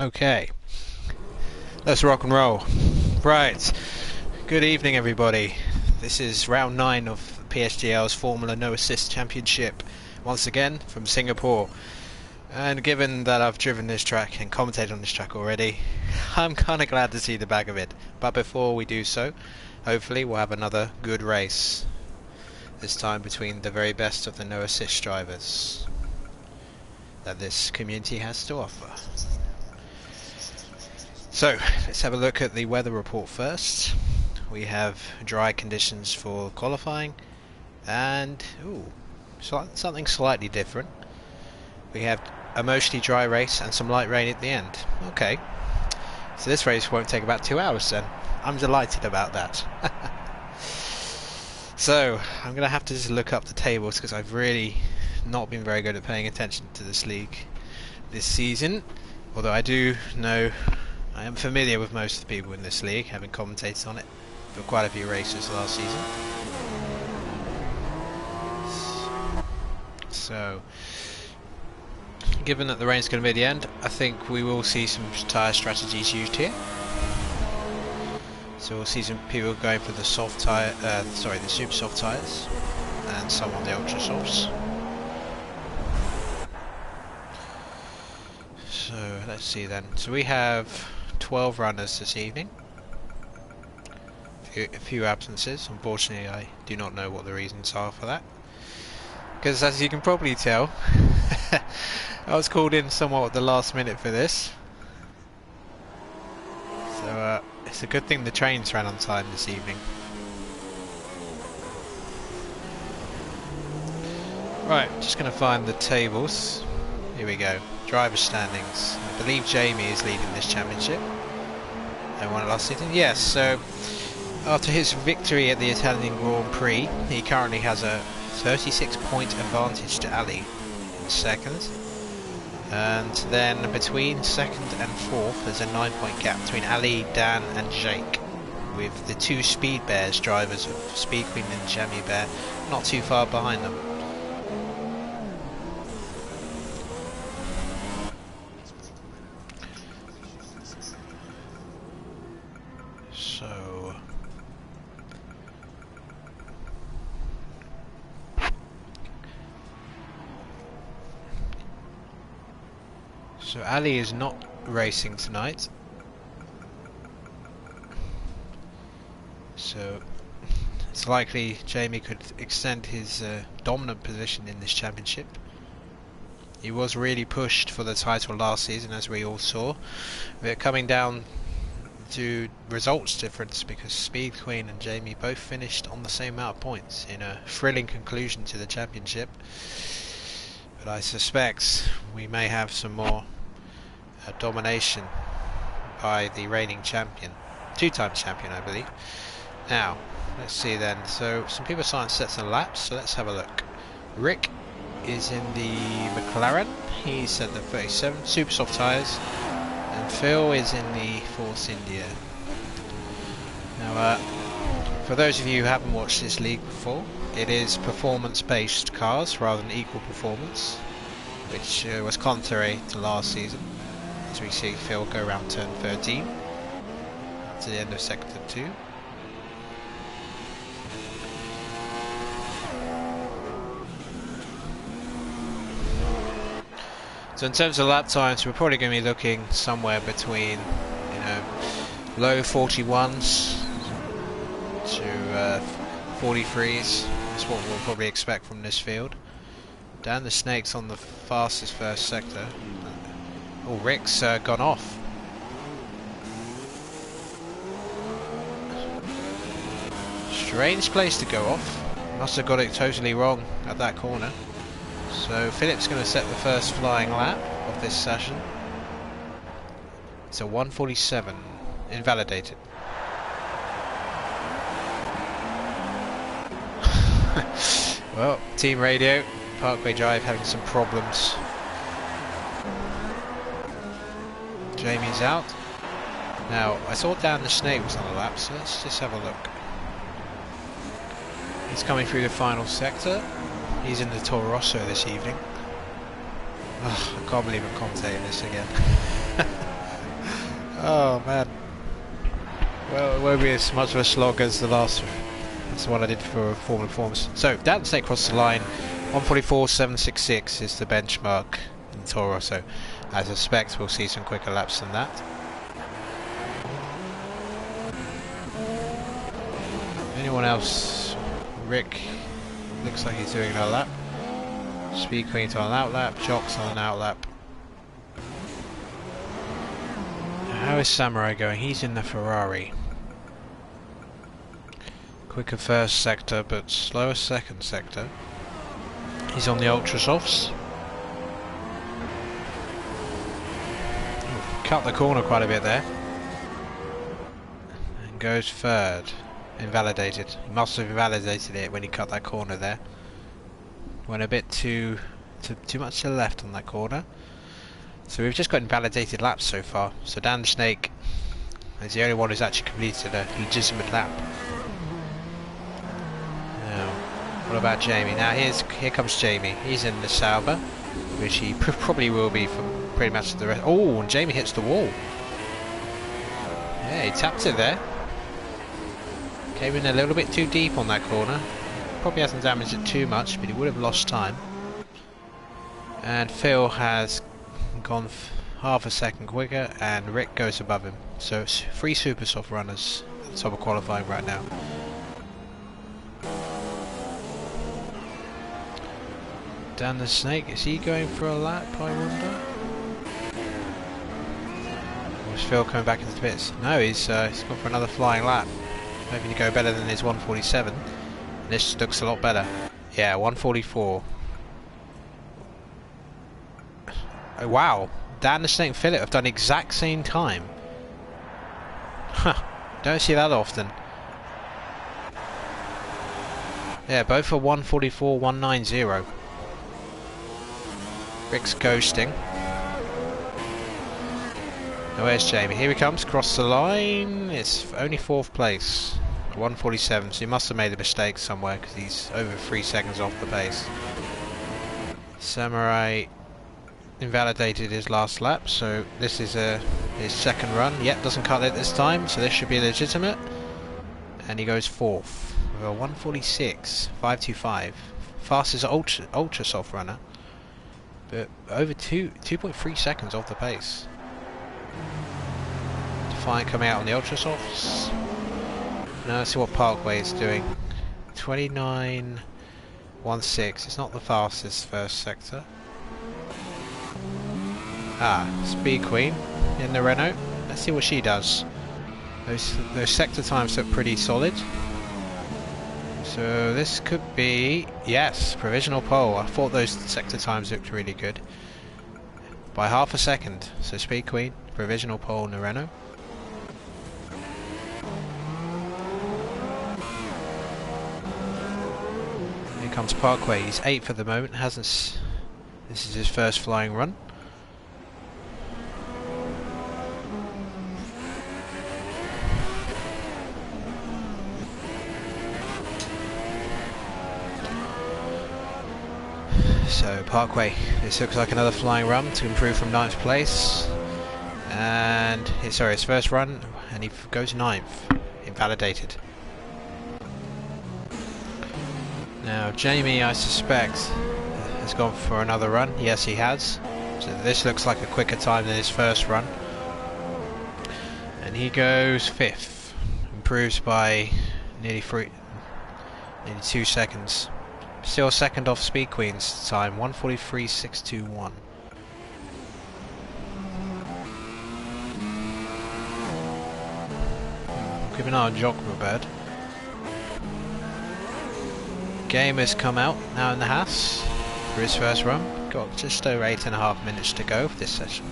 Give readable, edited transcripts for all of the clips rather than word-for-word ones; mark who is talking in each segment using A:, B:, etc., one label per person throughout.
A: Okay, let's rock and roll. Right, good evening everybody. This is round 9 of PSGL's Formula No Assist Championship, once again from Singapore. And given that I've driven this track and commentated on this track already, I'm kind of glad to see the back of it. But before we do so, hopefully we'll have another good race. This time between the very best of the no assist drivers that this community has to offer. So, let's have a look at the weather report first. We have dry conditions for qualifying and something slightly different. We have a mostly dry race and some light rain at the end. Okay, so this race won't take about 2 hours then. I'm delighted about that. So, I'm going to have to just look up the tables because I've really not been very good at paying attention to this league this season. Although I do know, I am familiar with most of the people in this league, having commentated on it for quite a few races last season. So, given that the rain's going to be at the end, I think we will see some tyre strategies used here. So we'll see some people going for the soft tyre, the super soft tyres, and some on the ultra softs. So let's see then. So we have 12 runners this evening. A few absences. Unfortunately, I do not know what the reasons are for that. Because as you can probably tell, I was called in somewhat at the last minute for this. So it's a good thing the trains ran on time this evening. Right, just going to find the tables. Here we go. Driver standings. I believe Jamie is leading this championship. And won it last season. Yes, so after his victory at the Italian Grand Prix, he currently has a 36-point advantage to Ali in second. And then between second and fourth there's a 9-point gap between Ali, Dan and Jake, with the two Speed Bears drivers of Speed Queen and Jamie Bear not too far behind them. So Ali is not racing tonight. So it's likely Jamie could extend his dominant position in this championship. He was really pushed for the title last season, as we all saw. We're coming down to results difference because Speed Queen and Jamie both finished on the same amount of points in a thrilling conclusion to the championship. But I suspect we may have some more domination by the reigning champion, two-time champion I believe. Now let's see then, so some people signed sets and laps, so let's have a look. Rick is in the McLaren, he's at the 37 super soft tyres, and Phil is in the Force India. Now for those of you who haven't watched this league before, it is performance based cars rather than equal performance, which was contrary to last season. As we see Phil go around turn 13 to the end of sector 2. So in terms of lap times, we're probably going to be looking somewhere between, low 41s to 43s. That's what we'll probably expect from this field. Dan the Snake's on the fastest first sector. Oh, Rick's gone off. Strange place to go off. Must have got it totally wrong at that corner. So Philip's going to set the first flying lap of this session. It's a 1:47. Invalidated. Well, team radio, Parkway Drive having some problems. Jamie's out. Now, I thought Dan the Snake was on the lap, so let's just have a look. He's coming through the final sector. He's in the Toro Rosso this evening. Oh, I can't believe I'm commentating this again. Oh man. Well, it won't be as much of a slog as the last one. That's the one I did for Formula Forms. So, down the snake across the line, 1:44.766 is the benchmark in Toro. So, as I suspect, we'll see some quicker laps than that. Anyone else? Rick looks like he's doing another lap. Speed Queen's on an outlap, Jock's on an outlap. How is Samurai going? He's in the Ferrari. Quicker first sector, but slower second sector. He's on the ultra softs. Cut the corner quite a bit there. And goes third. Invalidated. He must have invalidated it when he cut that corner there. Went a bit too much to the left on that corner. So we've just got invalidated laps so far. So Dan the Snake is the only one who's actually completed a legitimate lap. Now, what about Jamie? Now here comes Jamie. He's in the Sauber, which he probably will be for pretty much the rest. Oh, and Jamie hits the wall. Yeah, he tapped it there. Came in a little bit too deep on that corner. Probably hasn't damaged it too much, but he would have lost time. And Phil has gone half a second quicker, and Rick goes above him. So it's 3 super soft runners at the top of qualifying right now. Dan the Snake, is he going for a lap, I wonder? Or is Phil coming back into the pits? No, he's gone for another flying lap. Hoping to go better than his 1:47. This looks a lot better. Yeah, 1:44. Oh, wow. Dan the Snake and Philip have done the exact same time. Huh. Don't see that often. Yeah, both are 1:44.190. Rick's ghosting. Now where's Jamie? Here he comes, across the line. It's only 4th place. 1:47, so he must have made a mistake somewhere because he's over 3 seconds off the pace. Samurai invalidated his last lap, so this is his second run. Yet doesn't cut it this time, so this should be legitimate. And he goes 4th with a 1:46.525. Fastest ultra soft runner, but over 2.3 seconds off the pace. Defiant coming out on the ultra softs. Now let's see what Parkway is doing. 29.16. It's not the fastest first sector. Ah, Speed Queen in the Renault. Let's see what she does. Those sector times look pretty solid. So this could be, yes, provisional pole. I thought those sector times looked really good. By half a second. So Speed Queen, provisional pole in the Renault. Here comes Parkway. He's 8th at the moment. This is his first flying run. So Parkway, this looks like another flying run to improve from 9th place. And sorry, his first run, and he goes 9th, invalidated. Now Jamie, I suspect, has gone for another run. Yes, he has. So this looks like a quicker time than his first run. And he goes 5th, improves by nearly 2 seconds. Still second off Speed Queen's time, 1:43.621. Keep an eye on Jock Robert. Game has come out now in the Haas for his first run. Got just over 8.5 minutes to go for this session.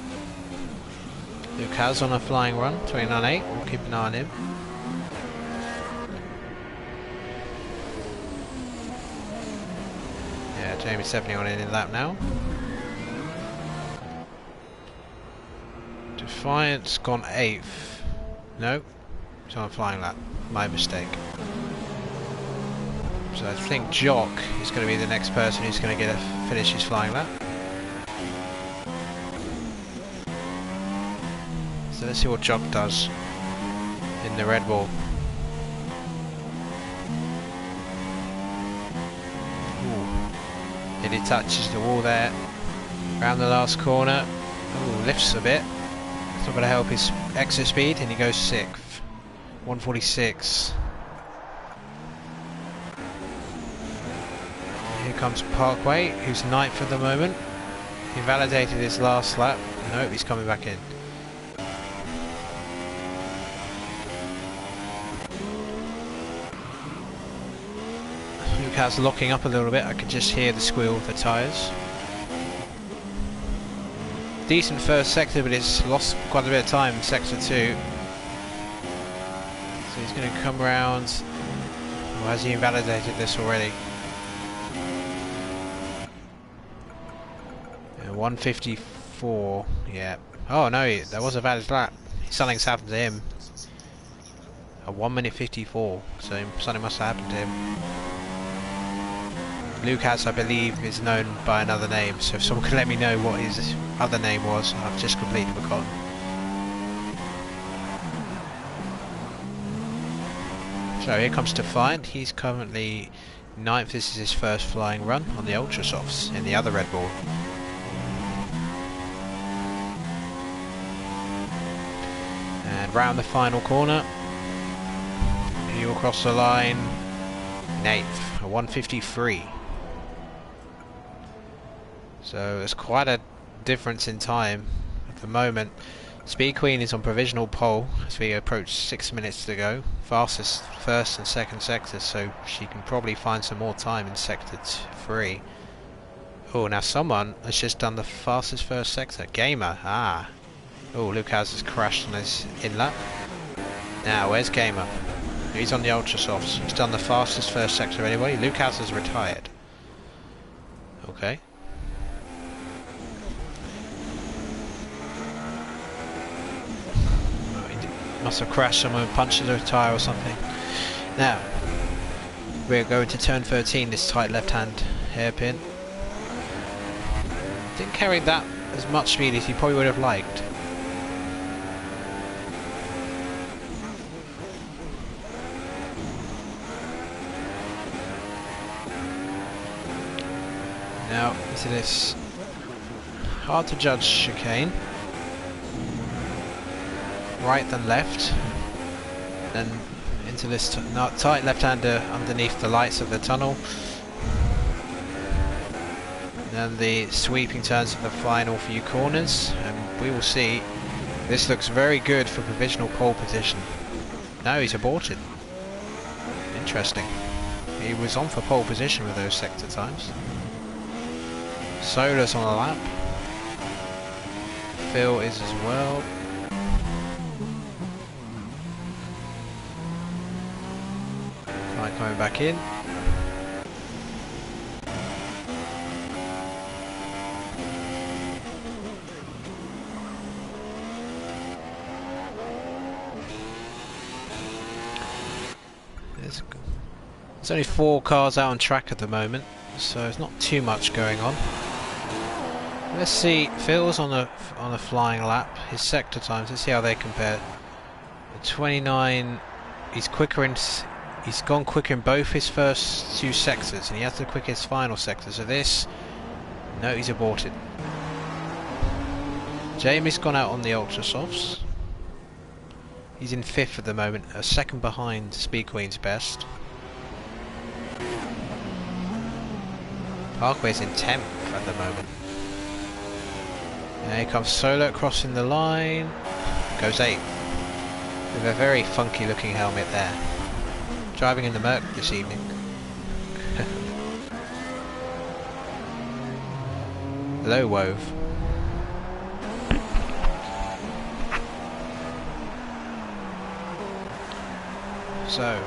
A: Luke has on a flying run, 29.8. We'll keep an eye on him. Yeah, Jamie 70 on in lap now. Defiant's gone 8th. No, it's on a flying lap. My mistake. So I think Jock is going to be the next person who's going to finish his flying lap. So let's see what Jock does in the Red Bull. Ooh. Nearly touches the wall there. Around the last corner. Ooh, lifts a bit. It's not going to help his exit speed, and he goes 6th. 146. Here comes Parkway, who's 9th at the moment. He validated his last lap. Nope, he's coming back in. Lucas locking up a little bit. I could just hear the squeal of the tyres. Decent first sector, but it's lost quite a bit of time in sector 2. So he's going to come round. Or has he invalidated this already? 154, yeah. Oh no, that was a valid lap. Something's happened to him. A 1:54, so something must have happened to him. Lucas, I believe, is known by another name, so if someone could let me know what his other name was, I've just completely forgotten. So here comes Defiant. He's currently 9th. This is his first flying run on the Ultra Softs in the other Red Bull. And round the final corner, he'll cross the line 8th, a 1:53. So there's quite a difference in time at the moment. Speed Queen is on provisional pole as we approach 6 minutes to go. Fastest first and second sectors, so she can probably find some more time in sector 3. Oh, now someone has just done the fastest first sector. Gamer, ah. Oh, Lucas has crashed on his in-lap. Now, where's Gamer? He's on the Ultra Softs. He's done the fastest first sector anyway. Lucas has retired. Okay. Must have crashed someone, punched a tyre or something. Now, we're going to turn 13, this tight left-hand hairpin. Didn't carry that as much speed as he probably would have liked. Now, into this hard to judge chicane. Right then left, then into this tight left-hander underneath the lights of the tunnel, then the sweeping turns of the final few corners, and we will see. This looks very good for provisional pole position. No, he's aborted. Interesting. He was on for pole position with those sector times. Solar's on a lap. Phil is as well. Coming back in. There's only 4 cars out on track at the moment, so there's not too much going on. Let's see. Phil's on a flying lap. His sector times. Let's see how they compare. 29. He's quicker in. He's gone quicker in both his first 2 sectors, and he has the quickest final sector. So this, no, he's aborted. Jamie's gone out on the Ultra Softs. He's in 5th at the moment, a second behind Speed Queen's best. Parkway's in 10th at the moment. And here comes Solo crossing the line, goes 8th. With a very funky looking helmet there. Driving in the Merc this evening. Hello, Wove. So,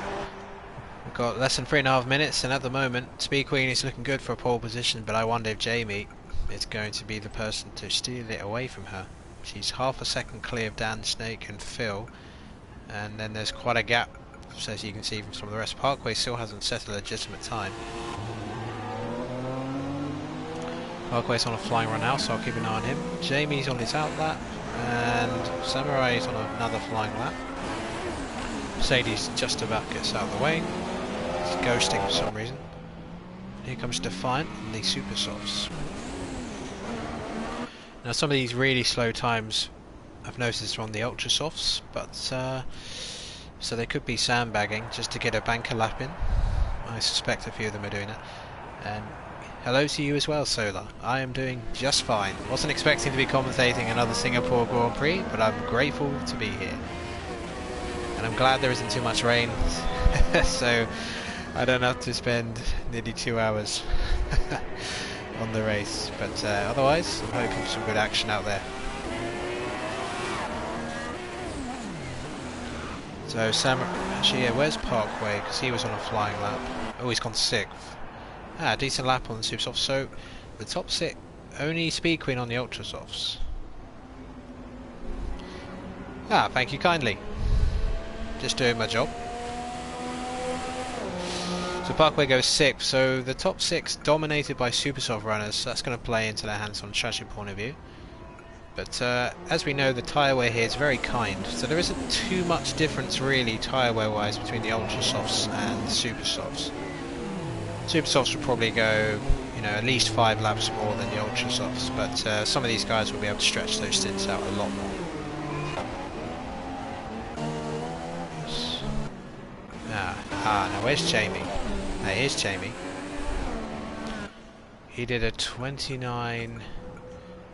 A: we've got less than 3.5 minutes, and at the moment, Speed Queen is looking good for a pole position, but I wonder if Jamie is going to be the person to steal it away from her. She's half a second clear of Dan, Snake and Phil, and then there's quite a gap. So as you can see from some of the rest, Parkway still hasn't set a legitimate time. Parkway's on a flying run now, so I'll keep an eye on him. Jamie's on his out lap, and Samurai's on another flying lap. Mercedes just about gets out of the way. He's ghosting for some reason. Here comes Defiant in the Super Softs. Now some of these really slow times I've noticed are on the Ultra Softs, but so they could be sandbagging just to get a banker lap in. I suspect a few of them are doing it. And hello to you as well, Solar. I am doing just fine. Wasn't expecting to be commentating another Singapore Grand Prix, but I'm grateful to be here. And I'm glad there isn't too much rain, so I don't have to spend nearly 2 hours on the race. But otherwise, I'm hoping for some good action out there. So Sam, actually, yeah, where's Parkway? Because he was on a flying lap. Oh, he's gone 6th. Ah, decent lap on the Super Softs. So the top 6, only Speed Queen on the Ultra Softs. Ah, thank you kindly. Just doing my job. So Parkway goes 6th. So the top 6 dominated by Super Soft runners. So that's going to play into their hands from a strategy point of view. But as we know, the tyre wear here is very kind, so there isn't too much difference really tyre wear wise between the Ultra Softs and the Super Softs. Super Softs will probably go, you know, at least 5 laps more than the Ultra Softs, but some of these guys will be able to stretch those stints out a lot more. Now where's Jamie? Now here's Jamie. He did a 29.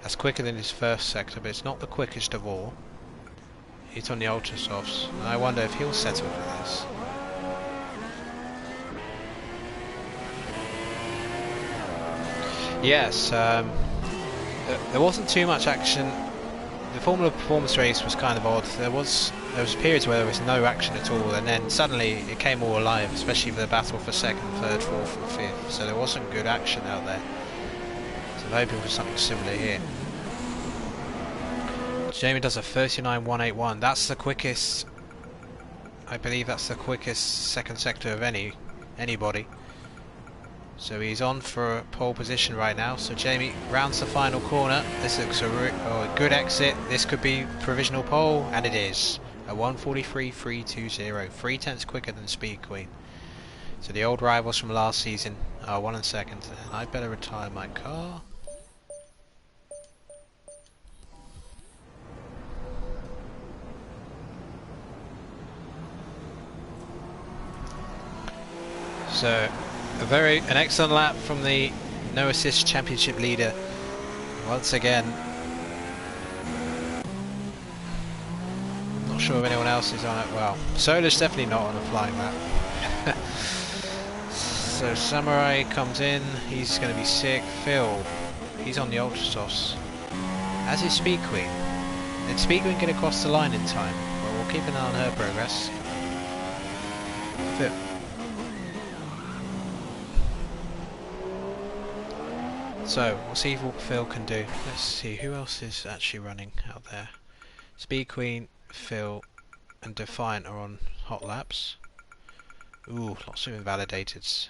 A: That's quicker than his first sector, but it's not the quickest of all. It's on the Ultra Softs, and I wonder if he'll settle for this. Yes, there wasn't too much action. The Formula Performance race was kind of odd. There was periods where there was no action at all, and then suddenly it came all alive, especially for the battle for 2nd, 3rd, 4th and 5th. So there wasn't good action out there. I'm hoping for something similar here. Jamie does a 39.181. That's the quickest. I believe that's the quickest 2nd sector of anybody. So he's on for a pole position right now. So Jamie rounds the final corner. This looks a good exit. This could be provisional pole, and it is a 1:43.320, 3/10 quicker than Speed Queen. So the old rivals from last season are 1 and 2nd. And I'd better retire my car. So an excellent lap from the no assist championship leader once again. Not sure if anyone else is on it. Well, Solar's definitely not on a flying lap. So Samurai comes in, he's going to be 6th. Phil, he's on the Ultra Softs, as is Speed Queen. Did Speed Queen get across the line in time? Well, we'll keep an eye on her progress. Phil. So, we'll see what Phil can do. Let's see, who else is actually running out there? Speed Queen, Phil, and Defiant are on hot laps. Ooh, lots of invalidateds.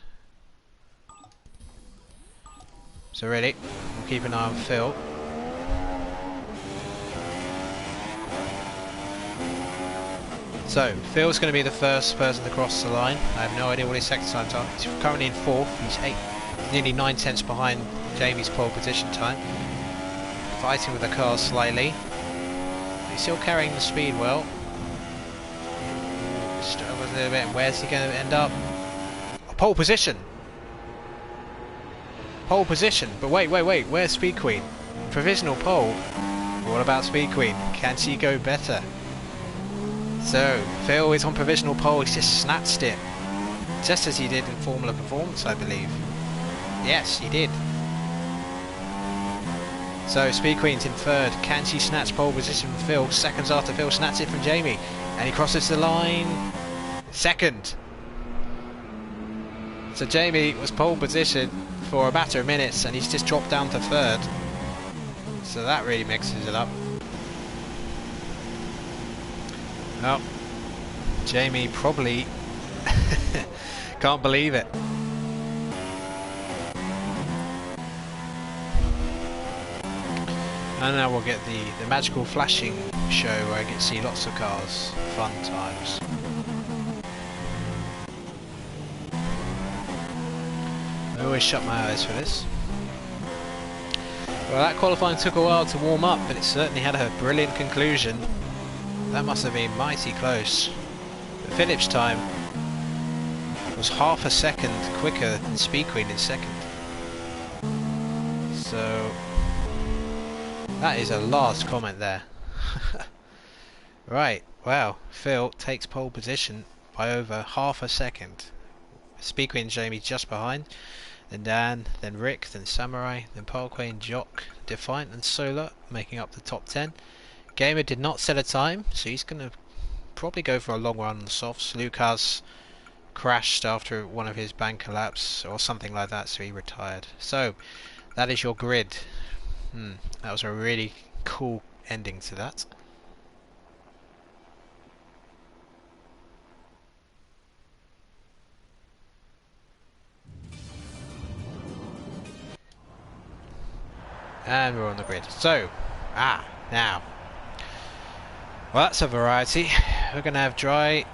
A: So ready, we'll keep an eye on Phil. So, Phil's going to be the first person to cross the line. I have no idea what his sector times are. He's currently in 4th, he's nearly 9/10 behind Jamie's pole position time. Fighting with the car slightly. He's still carrying the speed well. Struggles a little bit. Where's he going to end up? Pole position! Pole position! But wait, where's Speed Queen? Provisional pole. What about Speed Queen? Can she go better? So, Phil is on provisional pole. He's just snatched it. Just as he did in Formula Performance, I believe. Yes, he did. So Speed Queen's in 3rd. Can she snatch pole position from Phil? Seconds after Phil snatched it from Jamie. And he crosses the line. 2nd. So Jamie was pole position for a matter of minutes and he's just dropped down to 3rd. So that really mixes it up. Well, Jamie probably can't believe it. And now we'll get the magical flashing show where I get to see lots of cars. Fun times. I always shut my eyes for this. Well, that qualifying took a while to warm up, but it certainly had a brilliant conclusion. That must have been mighty close. The Phillips time was half a second quicker than Speed Queen in second. So that is a last comment there. Right, wow, Phil takes pole position by over half a second. Speed Queen and Jamie just behind, then Dan, then Rick, then Samurai, then Parkway and Jock, Defiant and Solar making up the top 10. Gamer did not set a time, so he's going to probably go for a long run on the softs. Lucas crashed after one of his banker laps or something like that, so he retired. So that is your grid. That was a really cool ending to that. And we're on the grid. So, now. Well, that's a variety. We're going to have dry,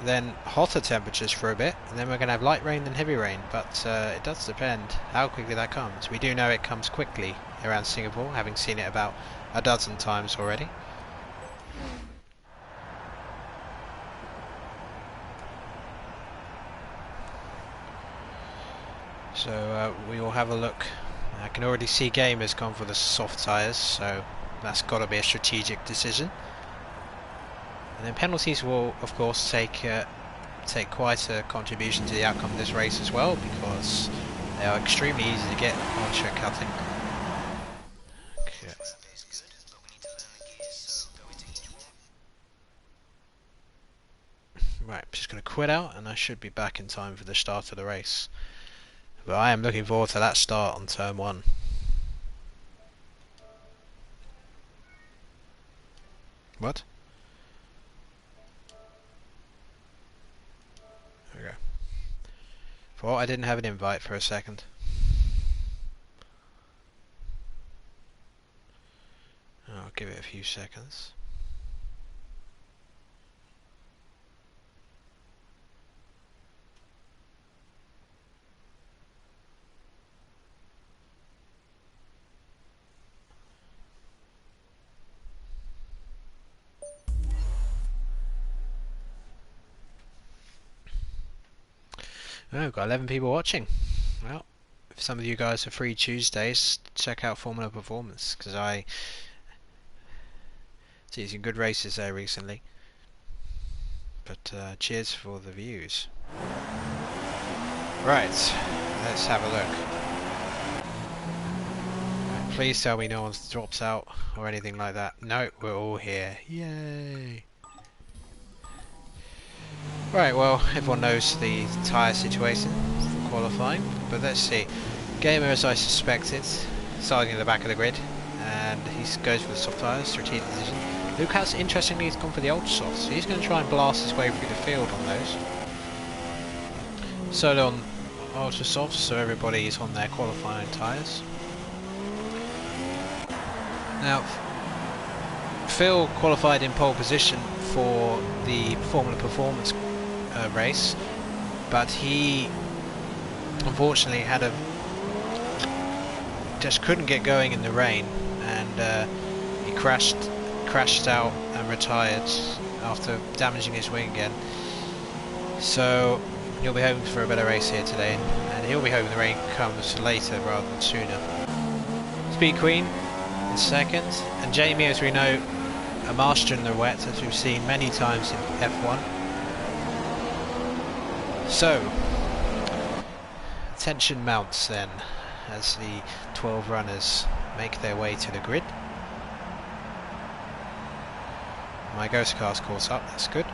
A: then hotter temperatures for a bit, and then we're going to have light rain then heavy rain, but it does depend how quickly that comes. We do know it comes quickly around Singapore, having seen it about a dozen times already. So we will have a look. I can already see Gamer's gone for the soft tyres, so that's got to be a strategic decision. And then penalties will, of course, take quite a contribution to the outcome of this race as well, because they are extremely easy to get on track cutting. Okay. Right, I'm just going to quit out, and I should be back in time for the start of the race. But I am looking forward to that start on turn 1. What? There we go. Thought I didn't have an invite for a second. I'll give it a few seconds. Oh, we've got 11 people watching. Well, if some of you guys are free Tuesdays, check out Formula Performance, because I see some good races there recently. But cheers for the views. Right, let's have a look. Please tell me no one drops out or anything like that. No, we're all here. Yay! Right, well, everyone knows the tyre situation for qualifying, but let's see. Gamer, as I suspected, starting in the back of the grid, and he goes for the soft tyres, strategic decision. Lucas, interestingly, has gone for the ultra softs, so he's going to try and blast his way through the field on those. Solo on ultra softs, so everybody is on their qualifying tyres. Now, Phil qualified in pole position for the Formula Performance race, but he unfortunately just couldn't get going in the rain, and he crashed out and retired after damaging his wing again. So he'll be home for a better race here today, and he'll be home when the rain comes later rather than sooner. Speed Queen in second, and Jamie, as we know, a master in the wet, as we've seen many times in F1. So, tension mounts then as the 12 runners make their way to the grid. My ghost car's caught up, that's good.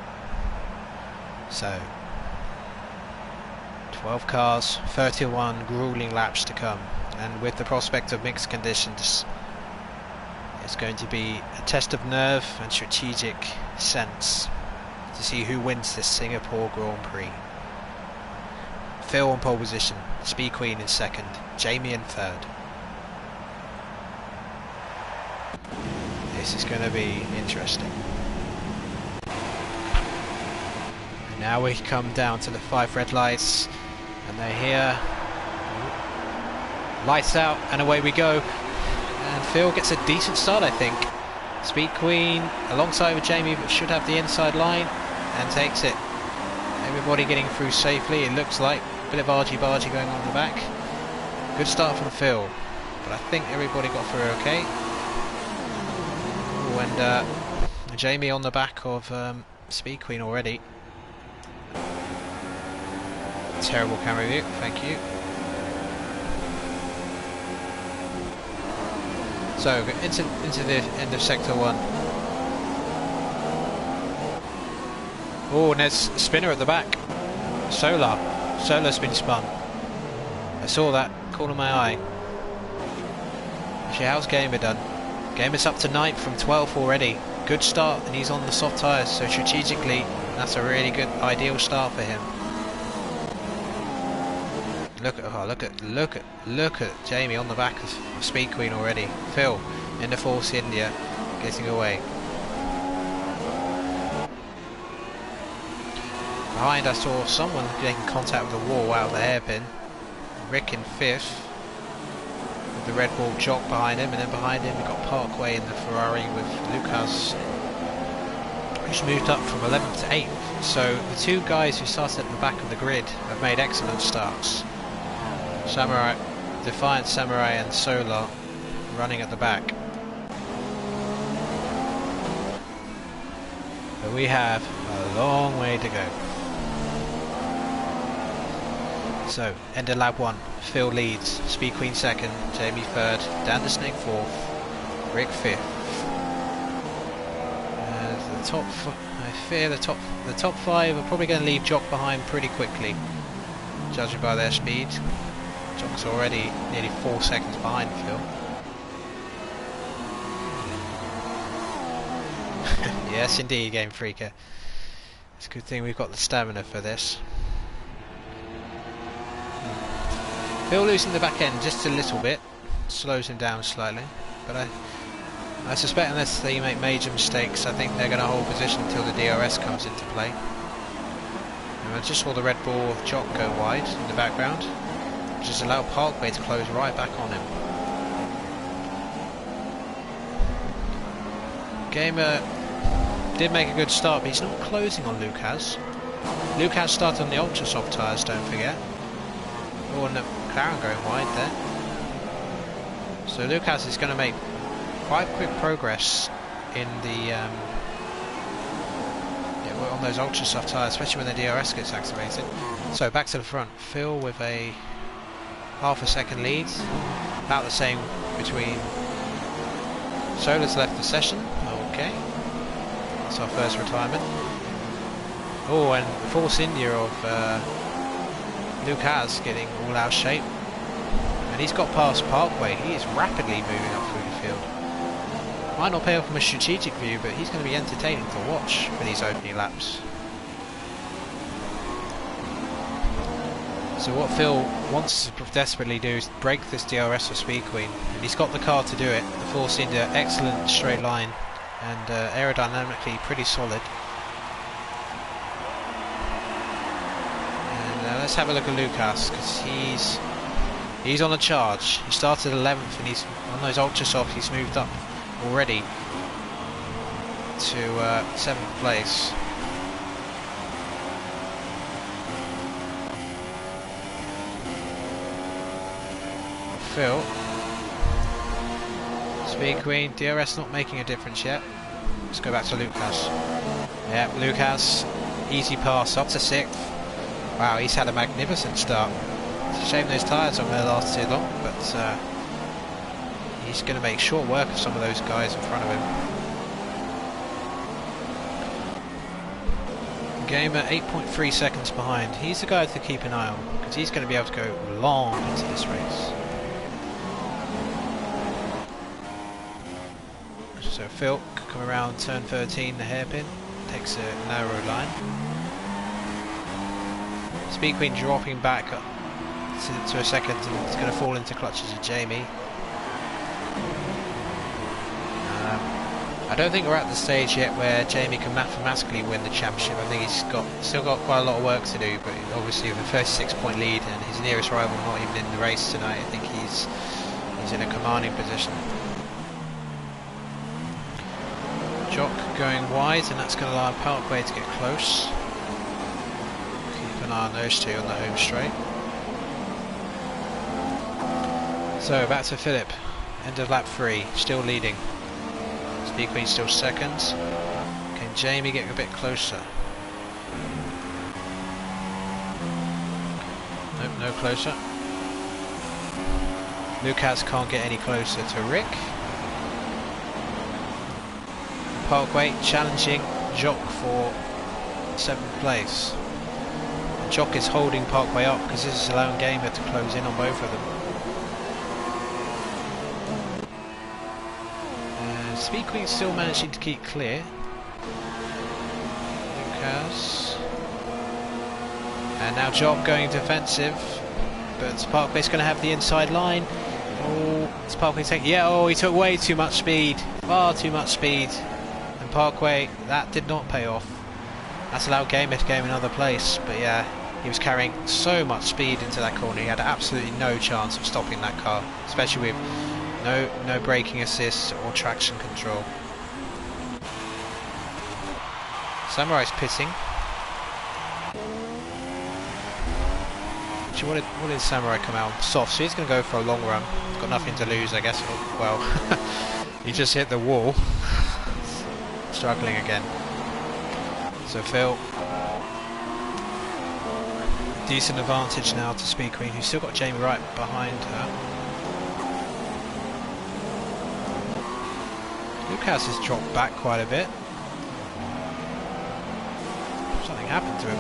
A: So, 12 cars, 31 grueling laps to come, and with the prospect of mixed conditions, it's going to be a test of nerve and strategic sense to see who wins this Singapore Grand Prix. Phil on pole position, Speed Queen in second, Jamie in third. This is going to be interesting. And now we come down to the 5 red lights, and they're here. Lights out, and away we go. And Phil gets a decent start, I think. Speed Queen alongside with Jamie, but should have the inside line, and takes it. Everybody getting through safely, it looks like. A bit of argy-bargy going on in the back. Good start from Phil, but I think everybody got through okay. Ooh, and Jamie on the back of Speed Queen already. Terrible camera view, thank you. So into the end of sector 1. Oh, and there's a spinner at the back. Solar's been spun. I saw that, corner of my eye. Actually, how's Gamer done? Gamer's up to 9th from 12th already. Good start, and he's on the soft tyres, so strategically that's a really good, ideal start for him. Look at Jamie on the back of Speed Queen already. Phil in the Force India getting away. Behind I saw someone getting contact with the wall out of the hairpin. Rick in 5th with the Red Bull Jock behind him, and then behind him we got Parkway in the Ferrari with Lucas, who's moved up from 11th to 8th. So the 2 guys who started at the back of the grid have made excellent starts. Samurai, Defiant Samurai and Solar running at the back. But we have a long way to go. So, end of lap 1, Phil leads, Speed Queen 2nd, Jamie 3rd, Dan the Snake 4th, Rick 5th. I fear the top 5 are probably going to leave Jock behind pretty quickly, judging by their speed. Jock's already nearly 4 seconds behind Phil. Yes indeed, Game Freaker. It's a good thing we've got the stamina for this. Phil losing the back end just a little bit, slows him down slightly, but I suspect unless they make major mistakes, I think they're going to hold position until the DRS comes into play. And I just saw the Red Bull of Jock go wide in the background, which has allowed Parkway to close right back on him. Gamer did make a good start, but he's not closing on Lucas. Lucas started on the ultra soft tyres, don't forget. Oh, and the McLaren going wide there. So Lucas is going to make quite quick progress in the on those ultra soft tyres, especially when the DRS gets activated. So back to the front, Phil with a half a second lead, about the same between. Solar's left the session. Okay, that's our first retirement. Oh, and Force India of Lucas getting all out of shape, and he's got past Parkway. He is rapidly moving up through the field. Might not pay off from a strategic view, but he's going to be entertaining to watch for these opening laps. So what Phil wants to desperately do is break this DRS for Speed Queen, and he's got the car to do it. The Force India, excellent straight line, and aerodynamically pretty solid. And let's have a look at Lucas, because he's on a charge. He started 11th, and he's on those ultra softs. He's moved up already to 7th place. Phil, Speed Queen, DRS not making a difference yet. Let's go back to Lucas. Yeah, Lucas, easy pass up to 6th. Wow, he's had a magnificent start. It's a shame those tyres aren't going to last too long, but he's going to make short work of some of those guys in front of him. Gamer 8.3 seconds behind. He's the guy to keep an eye on, because he's going to be able to go long into this race. So Phil could come around turn 13, the hairpin, takes a narrow line. Speed Queen dropping back up to a second, and it's going to fall into clutches of Jamie. I don't think we're at the stage yet where Jamie can mathematically win the championship. I think he's still got quite a lot of work to do, but obviously with a 36-point lead and his nearest rival not even in the race tonight, I think he's in a commanding position. Jock going wide, and that's going to allow Parkway to get close. Keep an eye on those two on the home straight. So back to Philip, end of lap 3, still leading. Speed Queen still seconds. Can Jamie get a bit closer? Nope, no closer. Lucas can't get any closer to Rick. Parkway challenging Jock for 7th place. And Jock is holding Parkway up because this is allowing Gamer to close in on both of them. Speed Queen still managing to keep clear. Lucas. And now Jock going defensive. But Parkway's going to have the inside line. Oh, it's Parkway taking... Yeah, oh, he took way too much speed. Far too much speed. And Parkway, that did not pay off. That's allowed Gamer to gain another place. But yeah, he was carrying so much speed into that corner. He had absolutely no chance of stopping that car. Especially with no braking assist or traction control. Samurai's pitting. Actually, what did Samurai come out? Soft, so he's going to go for a long run. Got nothing to lose, I guess. Well, he just hit the wall. Struggling again. So Phil, decent advantage now to Speed Queen, who's still got Jamie right behind her. Lucas has dropped back quite a bit. Something happened to him.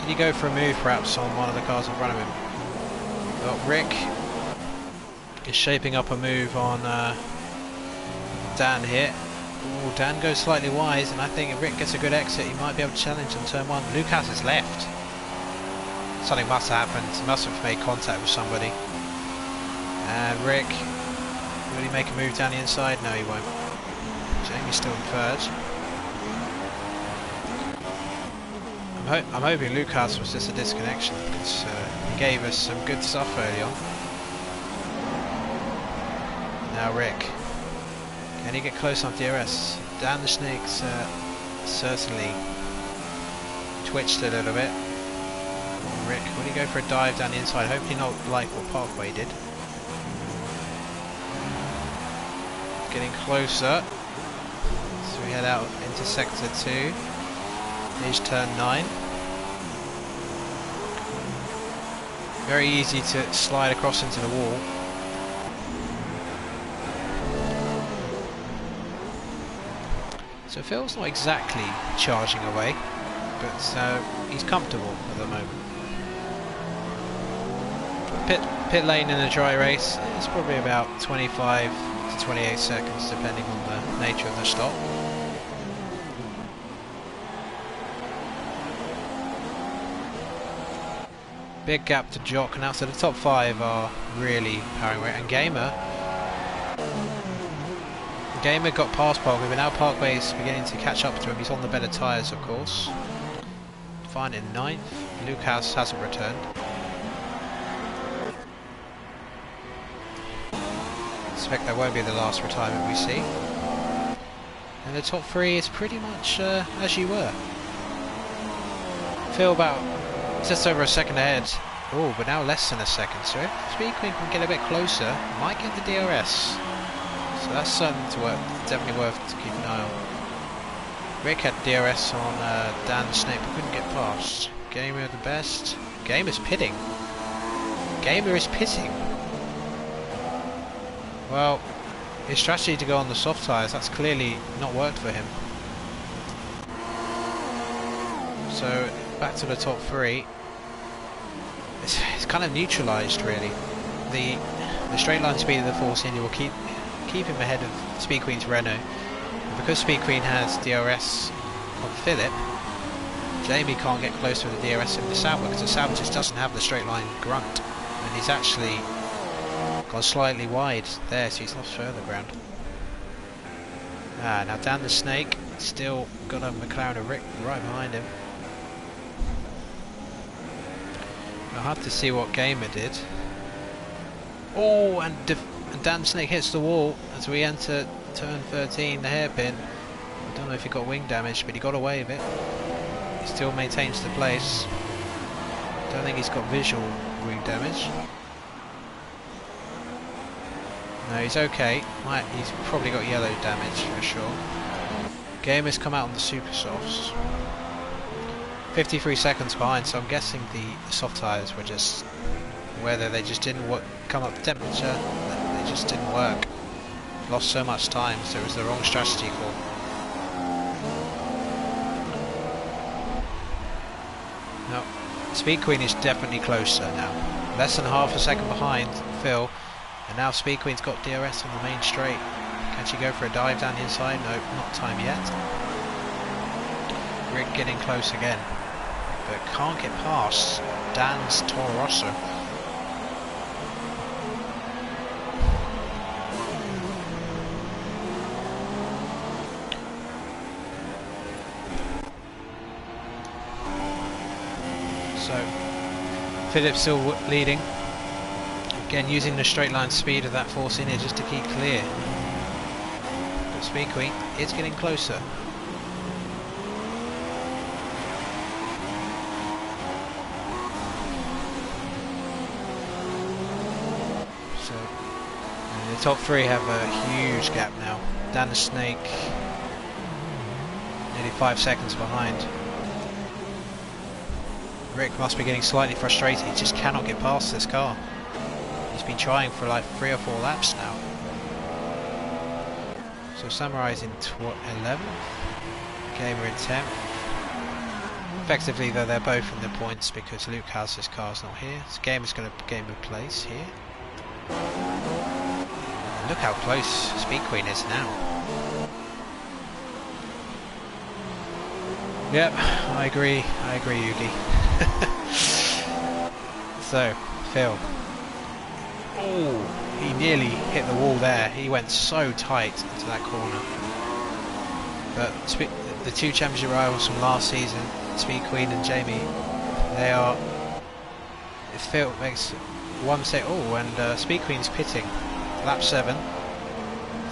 A: Did he go for a move perhaps on one of the cars in front of him? Well, Rick is shaping up a move on Dan here. Oh, Dan goes slightly wide, and I think if Rick gets a good exit, he might be able to challenge on turn 1. Lucas is left. Something must have happened. He must have made contact with somebody. And Rick... Will he make a move down the inside? No, he won't. Jamie's still in 3rd. I'm hoping Lucas was just a disconnection, because he gave us some good stuff early on. Now Rick. Can he get close on DRS? Dan the Snake's certainly twitched a little bit. Rick, will he go for a dive down the inside? Hopefully not like what Parkway did. Getting closer, so we head out into sector 2. Here's turn 9. Very easy to slide across into the wall. So Phil's not exactly charging away, but he's comfortable at the moment. Pit lane in a dry race is probably about 25 to 28 seconds depending on the nature of the stop. Big gap to Jock now, so the top 5 are really powering away, and Gamer got past Parkway, but now Parkway is beginning to catch up to him. He's on the better tyres, of course. Fine in 9th. Lucas hasn't returned. Expect that won't be the last retirement we see. And the top 3 is pretty much as you were. Phil about just over a second ahead. Oh, but now less than a second. So if Speed Queen can get a bit closer, might get the DRS. So that's something to work. Definitely worth to keep an eye on. Rick had DRS on Dan the Snake, but couldn't get past. Gamer the best. Gamer's pitting. Gamer is pitting. Well, his strategy to go on the soft tyres, that's clearly not worked for him. So back to the top 3. It's kind of neutralised really. The straight line speed of the Force India will keep him ahead of Speed Queen's Renault. And because Speed Queen has DRS on Philip, Jamie can't get close to the DRS in the Sauber because the Sauber just doesn't have the straight line grunt, and he's actually gone slightly wide there, so he's lost further ground. Now down the Snake, still got a McLaren of Rick right behind him. I'll have to see what Gamer did. Oh, and Dan Snake hits the wall as we enter turn 13, the hairpin. I don't know if he got wing damage, but he got away with it. He still maintains the place. Don't think he's got visual wing damage. No, he's okay. He's probably got yellow damage for sure. Gamer's come out on the super softs. 53 seconds behind, so I'm guessing the soft tyres were just, whether they just didn't come up to temperature, they just didn't work. Lost so much time, so it was the wrong strategy call. No, Speed Queen is definitely closer now. Less than half a second behind Phil, and now Speed Queen's got DRS on the main straight. Can she go for a dive down the inside? No, not time yet. Rick getting close again, but can't get past Dan's Toro Rosso. So Philip's still leading. Again, using the straight line speed of that force in here just to keep clear. But Speed Queen is getting closer. So the top three have a huge gap now. Dan the Snake nearly 5 seconds behind. Rick must be getting slightly frustrated. He just cannot get past this car. He's been trying for like 3 or 4 laps now. So Samurais in 11th, Gamer in 10th. Effectively though, they're both in the points because Luke House's car's not here. So Gamer's going to gain a place here. And look how close Speed Queen is now. Yep, I agree, Yugi. So, Phil. Oh, he nearly hit the wall there. He went so tight into that corner. But the two championship rivals from last season, Speed Queen and Jamie, they are... Phil makes one mistake. Oh, and Speed Queen's pitting. Lap 7.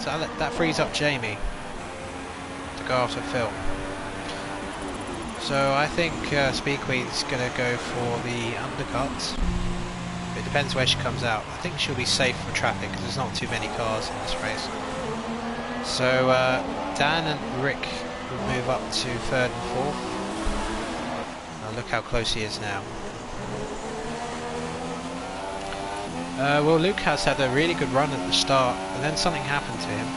A: So that frees up Jamie to go after Phil. So I think Speed Queen's going to go for the undercut. It depends where she comes out. I think she'll be safe for traffic because there's not too many cars in this race. So Dan and Rick will move up to 3rd and 4th. Look how close he is now. Well, Luke has had a really good run at the start, and then something happened to him.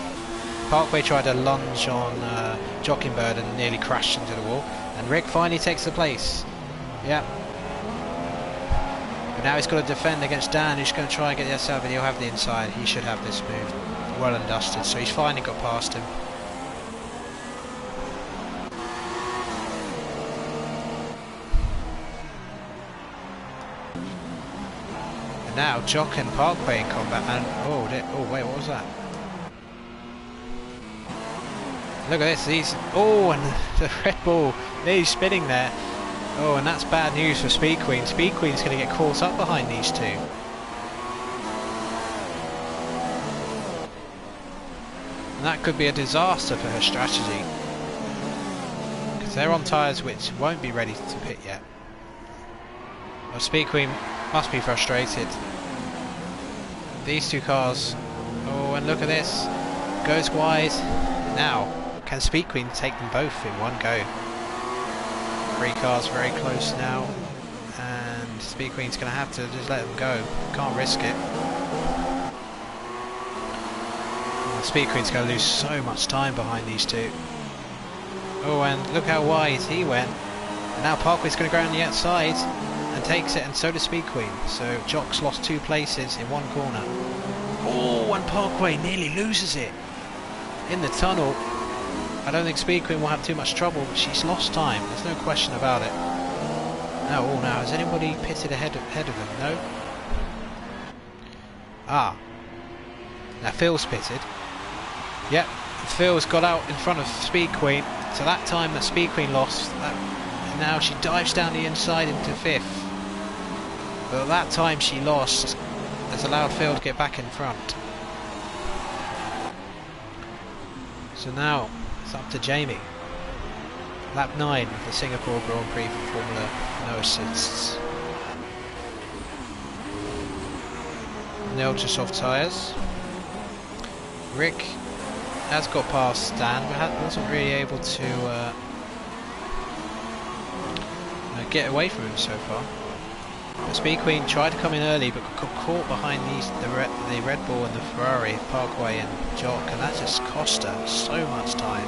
A: Parkway tried a lunge on Jockingbird and nearly crashed into the wall. And Rick finally takes the place. Yeah. But now he's got to defend against Dan, who's going to try and get the outside, but he'll have the inside. He should have this move well and dusted. So he's finally got past him. And now Jock and Parkway in combat. And oh wait, what was that? Look at this, and the Red Bull nearly spinning there. Oh, and that's bad news for Speed Queen. Speed Queen's going to get caught up behind these two. And that could be a disaster for her strategy. Because they're on tyres which won't be ready to pit yet. Well, Speed Queen must be frustrated. These two cars. Oh, and look at this. Goes wide. Now. Can Speed Queen take them both in one go? 3 cars very close now, and Speed Queen's going to have to just let them go. Can't risk it. Well, Speed Queen's going to lose so much time behind these two. Oh, and look how wide he went. And now Parkway's going to go around the outside and takes it, and so does Speed Queen. So Jock's lost 2 places in one corner. Oh, and Parkway nearly loses it in the tunnel. I don't think Speed Queen will have too much trouble, but she's lost time. There's no question about it. Now, has anybody pitted ahead of them? No? Ah. Now Phil's pitted. Yep. Phil's got out in front of Speed Queen. So that time that Speed Queen lost, now she dives down the inside into 5th. But that time she lost has allowed Phil to get back in front. So now it's up to Jamie. Lap 9 of the Singapore Grand Prix for Formula No Assists. The ultra soft tyres. Rick has got past Dan, but wasn't really able to get away from him so far. But Speed Queen tried to come in early, but got caught behind the Red Bull and the Ferrari, Parkway and Jock, and that just cost her so much time.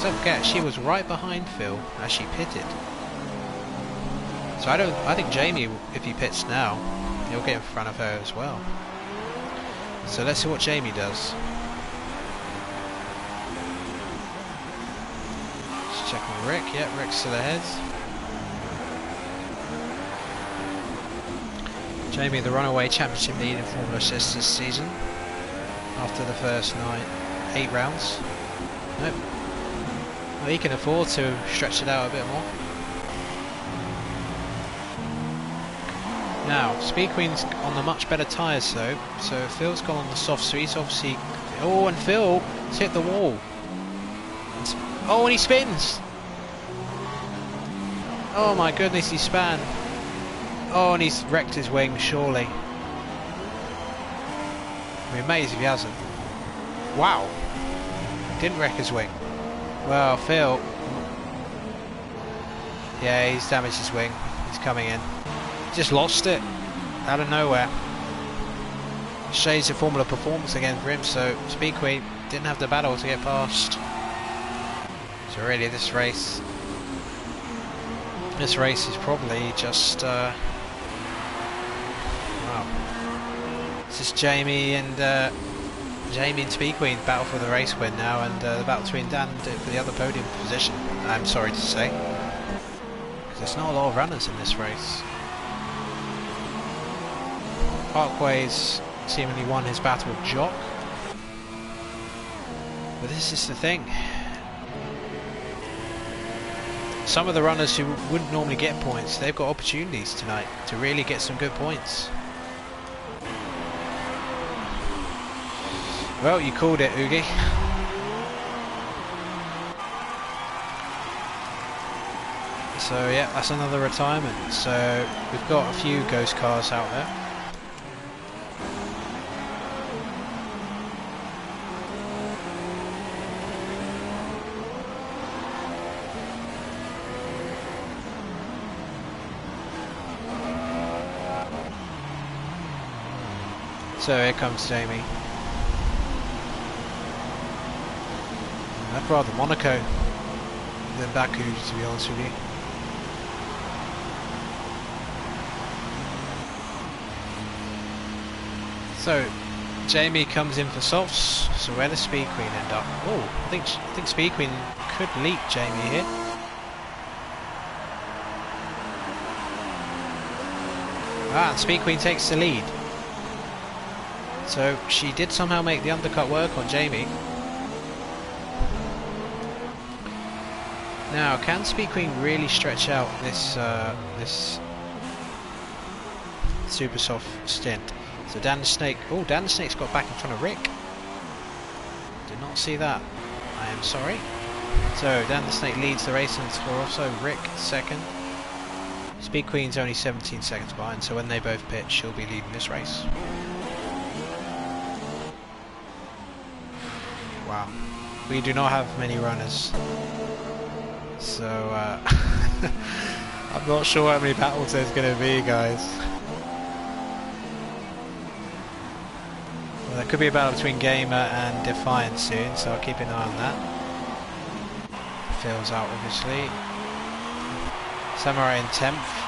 A: Don't forget, she was right behind Phil as she pitted. So I think Jamie, if he pits now, he'll get in front of her as well. So let's see what Jamie does. Just checking Rick. Yeah, Rick's still ahead. Jamie, the runaway championship lead in Formula Assists this season after the first 8 rounds. Nope. Well, he can afford to stretch it out a bit more. Now, Speed Queen's on the much better tyres though, so Phil's gone on the soft, so he's obviously... Oh, and Phil's hit the wall. Oh, and he spins! Oh my goodness, he span. Oh, and he's wrecked his wing, surely. I'd be amazed if he hasn't. Wow. Didn't wreck his wing. Well, Phil... Yeah, he's damaged his wing. He's coming in. Just lost it out of nowhere. Shades of Formula performance again for him, so Speed Queen didn't have the battle to get past. So really this race is probably just wow. It's just Jamie and Speed Queen battle for the race win now, and the battle between Dan for the other podium position, I'm sorry to say, because there's not a lot of runners in this race. Parkway's seemingly won his battle with Jock. But this is the thing. Some of the runners who wouldn't normally get points, they've got opportunities tonight to really get some good points. Well, you called it, Oogie. So yeah, that's another retirement. So we've got a few ghost cars out there. So here comes Jamie. I'd rather Monaco than Baku, to be honest with you. So Jamie comes in for softs. So where does Speed Queen end up? Oh, I think Speed Queen could leap Jamie here. Ah, and Speed Queen takes the lead. So she did somehow make the undercut work on Jamie. Now, can Speed Queen really stretch out this this super soft stint? So Dan the Snake. Oh, Dan the Snake's got back in front of Rick. Did not see that. I am sorry. So Dan the Snake leads the race and score off. So Rick second. Speed Queen's only 17 seconds behind. So when they both pit, she'll be leading this race. Wow, we do not have many runners, so I'm not sure how many battles there's going to be, guys. Well, there could be a battle between Gamer and Defiant soon, so I'll keep an eye on that. Phil's out, obviously. Samurai in 10th.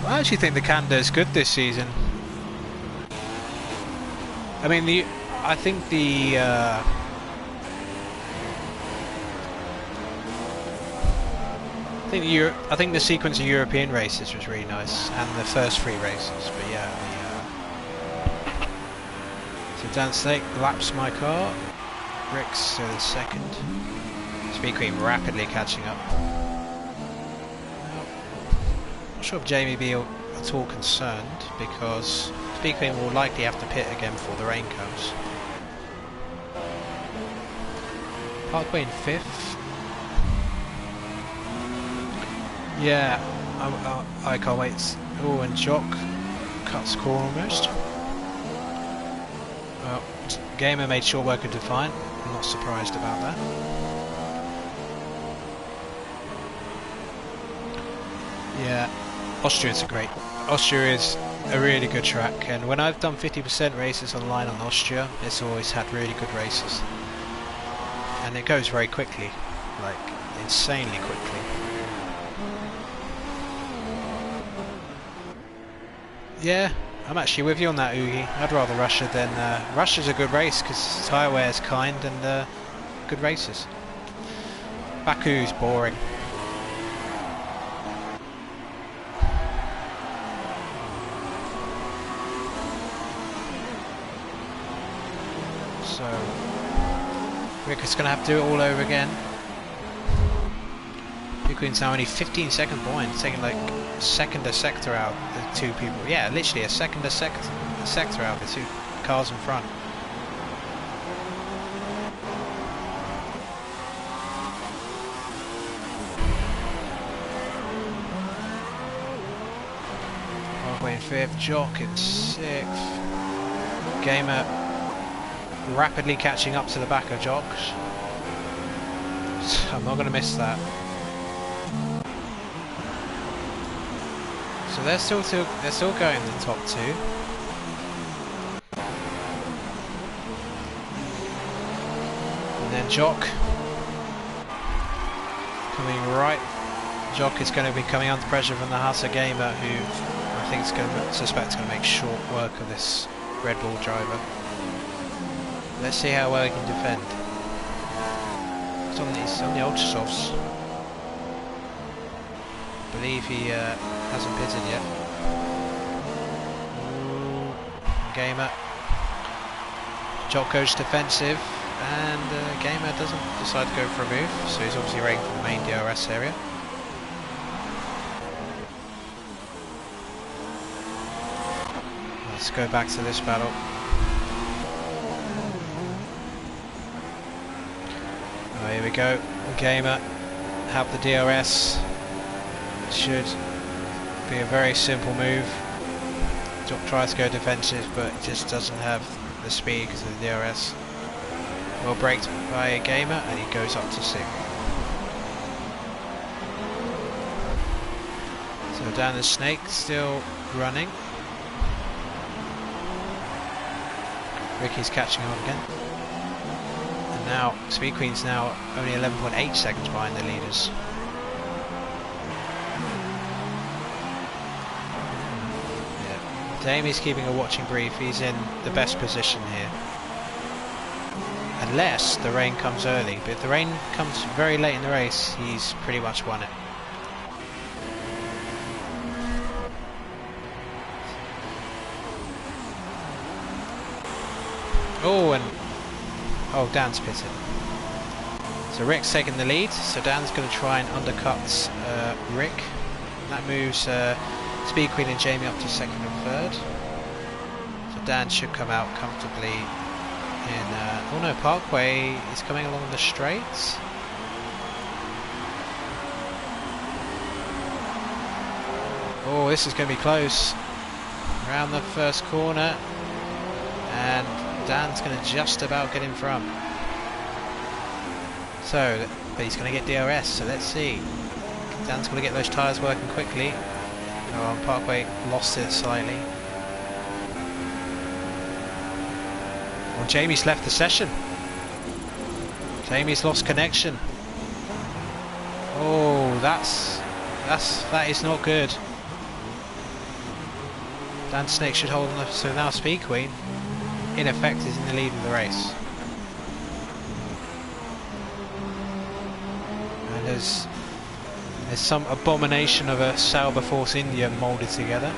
A: I actually think the Canada is good this season. I mean, I think the I think the sequence of European races was really nice, and the first 3 races. But yeah, so Dan Snake laps my car. Rick's the second. Speed Queen rapidly catching up. Not sure if Jamie be at all concerned, because Speed Queen will likely have to pit again before the rain comes. Parkway in 5th. Yeah, I can't wait. Oh, and Jock cuts core almost. Well, Gamer made short work of Defiant. I'm not surprised about that. Yeah, Austria's great. Austria is a really good track, and when I've done 50% races online on Austria, it's always had really good races. And it goes very quickly, like insanely quickly. Yeah, I'm actually with you on that, Oogie. I'd rather Russia than... Russia's a good race because tyre wear is kind and good races. Baku's boring. So... Rick is going to have to do it all over again. Queen's now only 15 seconds behind, taking like a second a sector out the 2 people. Yeah, literally a second a sector out the 2 cars in front. Parkway in 5th, Jock in 6th. Gamer rapidly catching up to the back of Jock. I'm not going to miss that. So they're still going in the top 2. And then Jock coming right. Jock is going to be coming under pressure from the Hasa Gamer, who I think is going to suspect is going to make short work of this Red Bull driver. Let's see how well he can defend. It's on the ultra softs. I believe he hasn't pitted yet. Ooh, Gamer. Jock goes defensive, and Gamer doesn't decide to go for a move, so he's obviously waiting for the main DRS area. Let's go back to this battle. Oh, here we go. Gamer have the DRS. Should be a very simple move. Jock tries to go defensive, but just doesn't have the speed because of the DRS. Well braked by a Gamer, and he goes up to 6th. So down the Snake, still running. Ricky's catching on again. And now, Speed Queen's now only 11.8 seconds behind the leaders. Damie's keeping a watching brief. He's in the best position here. Unless the rain comes early. But if the rain comes very late in the race, he's pretty much won it. Oh, and... Oh, Dan's pitted. So Rick's taking the lead. So Dan's going to try and undercut Rick. That moves... Speed Queen and Jamie up to 2nd and 3rd. So Dan should come out comfortably in... oh no, Parkway is coming along the straights. Oh, this is going to be close. Around the first corner. And Dan's going to just about get in front. So, but he's going to get DRS, so let's see. Dan's going to get those tyres working quickly. Oh, Parkway lost it slightly. Well, Jamie's left the session. Jamie's lost connection. Oh, that is not good. Dan Snake should hold on. So now Speed Queen, in effect, is in the lead of the race. And as There's some abomination of a Sauber Force India moulded together.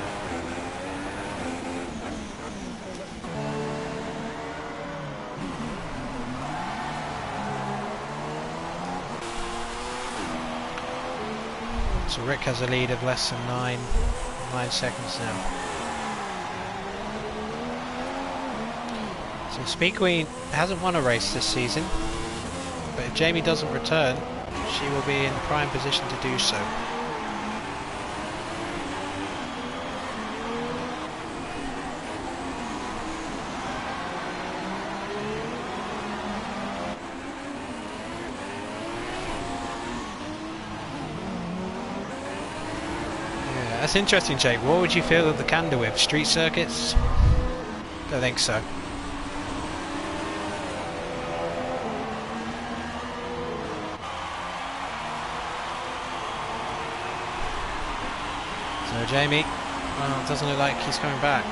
A: So Rick has a lead of less than 9 seconds now. So Speed Queen hasn't won a race this season, but if Jamie doesn't return, she will be in prime position to do so. Yeah, that's interesting, Jake. What would you feel of the Canada Whip? Street circuits? Don't think so. So Jamie, well, it doesn't look like he's coming back.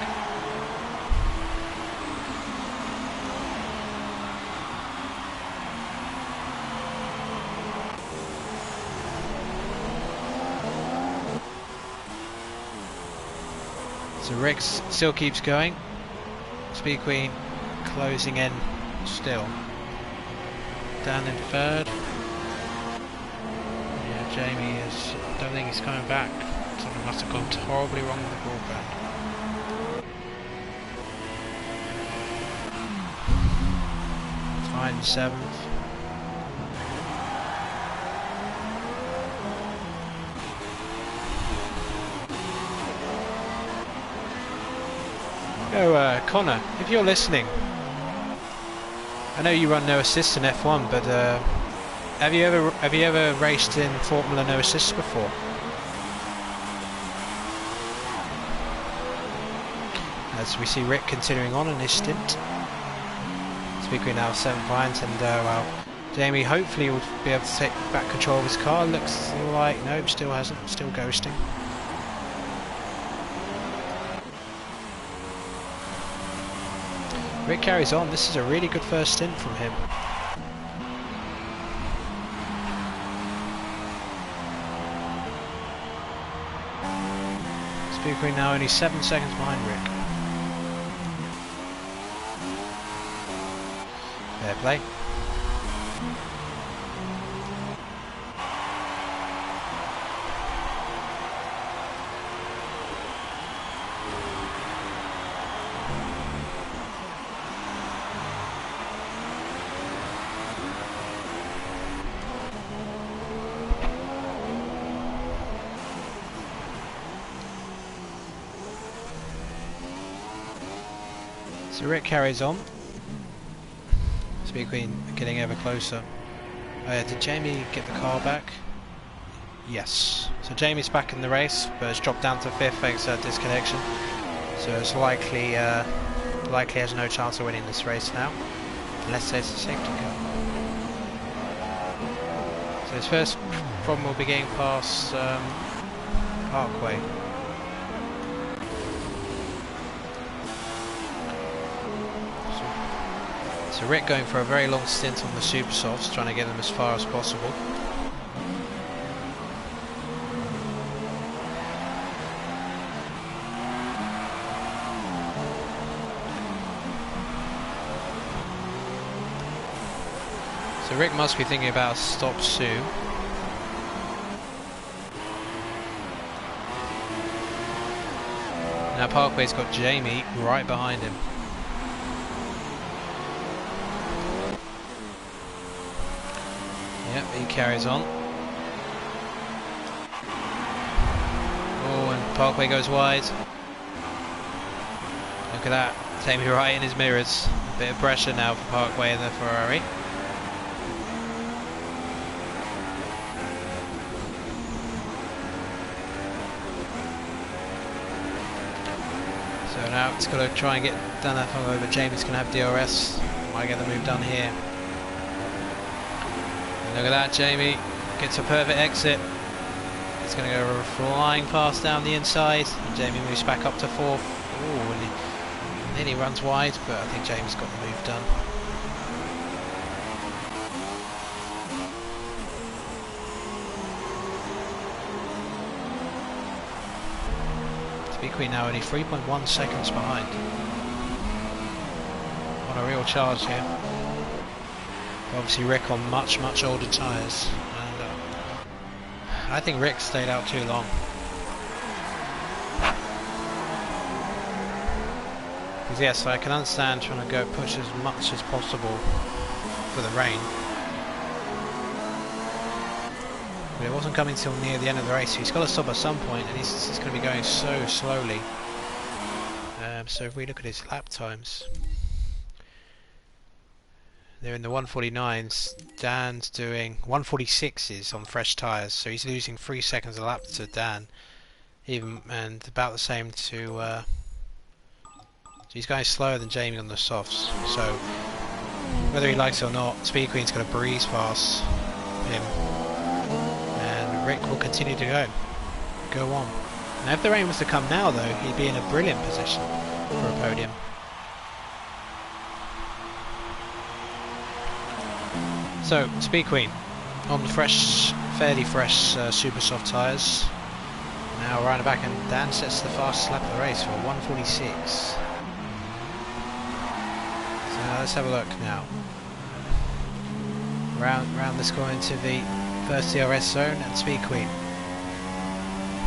A: So Rick still keeps going. Speed Queen closing in still. Down in third. Yeah, Jamie is. Don't think he's coming back. Something must have gone horribly wrong with the broadband. Tied in 7th. Oh, Connor, if you're listening, I know you run no assist in F1, but have you ever raced in Formula no assist before? As we see Rick continuing on in his stint. Speaking now 7 points, and well, Jamie hopefully will be able to take back control of his car. Looks like no, still hasn't, still ghosting. Rick carries on. This is a really good first stint from him. Speed Queen now only 7 seconds behind Rick. Fair play. So Rick carries on. Speed Queen getting ever closer. Did Jamie get the car back? Yes. So Jamie's back in the race, but has dropped down to 5th thanks to that disconnection. So it's likely has no chance of winning this race now, unless there's a safety car. So his first problem will be getting past Parkway. So Rick going for a very long stint on the super softs, trying to get them as far as possible. So Rick must be thinking about a stop soon. Now Parkway's got Jamie right behind him. Yep, he carries on. Oh, and Parkway goes wide. Look at that, Jamie right in his mirrors. A bit of pressure now for Parkway in the Ferrari. So now it's got to try and get done that one over. Jamie's going to have DRS. Might get the move done here. Look at that, Jamie gets a perfect exit. It's going to go flying past down the inside, and Jamie moves back up to 4th. Oh, he nearly runs wide, but I think Jamie's got the move done. Speed Queen now only 3.1 seconds behind. On a real charge here. Obviously Rick on much older tyres. And I think Rick stayed out too long. Because yes, I can understand trying to go push as much as possible for the rain. But it wasn't coming till near the end of the race, so he's got to stop at some point, and he's going to be going so slowly. So if we look at his lap times, they're in the 149s. Dan's doing 146s on fresh tyres, so he's losing 3 seconds a lap to Dan, and about the same to. So he's going slower than Jamie on the softs. So whether he likes it or not, Speed Queen's going to breeze past him. Rick will continue to go on. Now if the rain was to come now though, he'd be in a brilliant position for a podium. So Speed Queen on fairly fresh super soft tyres. Now around the back, and Dan sets the fastest lap of the race for 146. So let's have a look now. Round this corner into the first DRS zone, and Speed Queen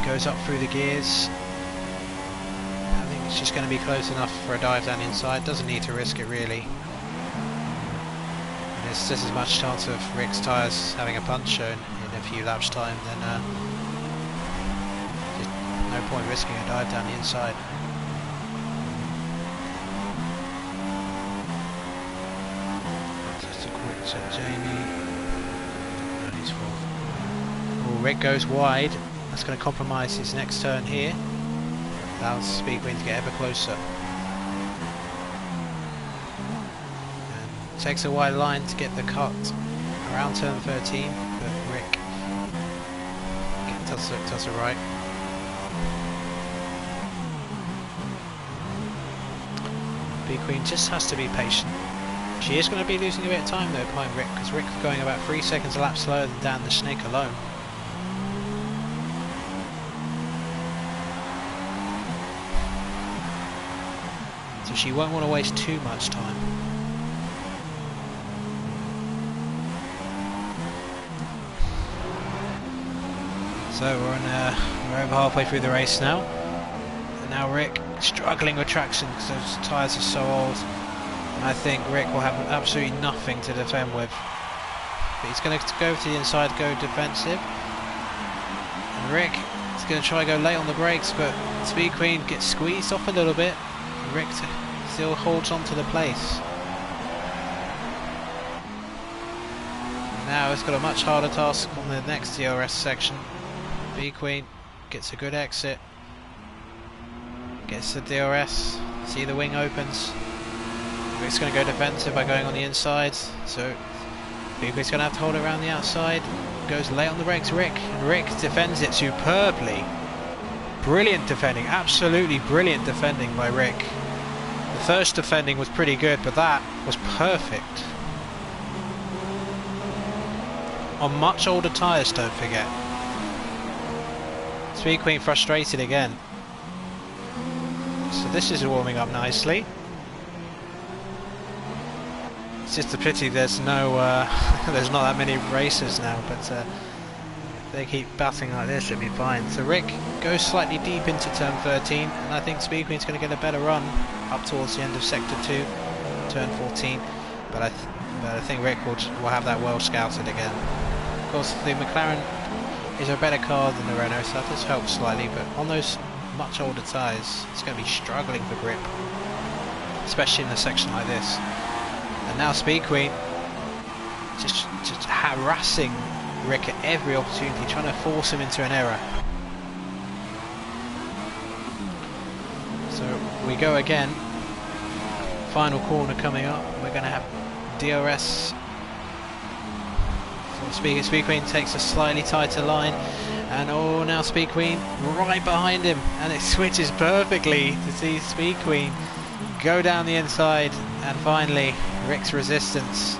A: goes up through the gears. I think it's just going to be close enough for a dive down the inside. Doesn't need to risk it really. And there's just as much chance of Rick's tyres having a punch shown in a few laps time than no point risking a dive down the inside. Just a quick check, Jamie. Rick goes wide. That's going to compromise his next turn here. Allows Speed Queen to get ever closer. And takes a wide line to get the cut around turn 13, but Rick does it right. Speed Queen just has to be patient. She is going to be losing a bit of time though behind Rick, because Rick's going about 3 seconds a lap slower than Dan the Snake alone. So she won't want to waste too much time. So we're over halfway through the race now. And now Rick struggling with traction because those tyres are so old. I think Rick will have absolutely nothing to defend with. But he's going to go to the inside, go defensive. And Rick is going to try and go late on the brakes, but Speed Queen gets squeezed off a little bit. And Rick still holds on to the place. And now it's got a much harder task on the next DRS section. Speed Queen gets a good exit. Gets the DRS. See the wing opens. Rick's going to go defensive by going on the inside, so Speed Queen's going to have to hold it around the outside. Goes late on the brakes, and Rick defends it superbly. Brilliant defending, absolutely brilliant defending by Rick. The first defending was pretty good, but that was perfect. On much older tyres, don't forget. Speed Queen frustrated again. So this is warming up nicely. It's just a pity there's no, there's not that many races now, but if they keep battling like this, it'll be fine. So Rick goes slightly deep into turn 13, and I think Speed Queen's going to get a better run up towards the end of sector 2, turn 14. But I think Rick will have that well scouted again. Of course, the McLaren is a better car than the Renault, so that does help slightly. But on those much older tyres, it's going to be struggling for grip, especially in a section like this. And now Speed Queen just harassing Rick at every opportunity, trying to force him into an error. So we go again. Final corner coming up. We're going to have DRS. Speed Queen takes a slightly tighter line, and oh, now Speed Queen right behind him, and it switches perfectly to see Speed Queen go down the inside, and finally Rick's resistance.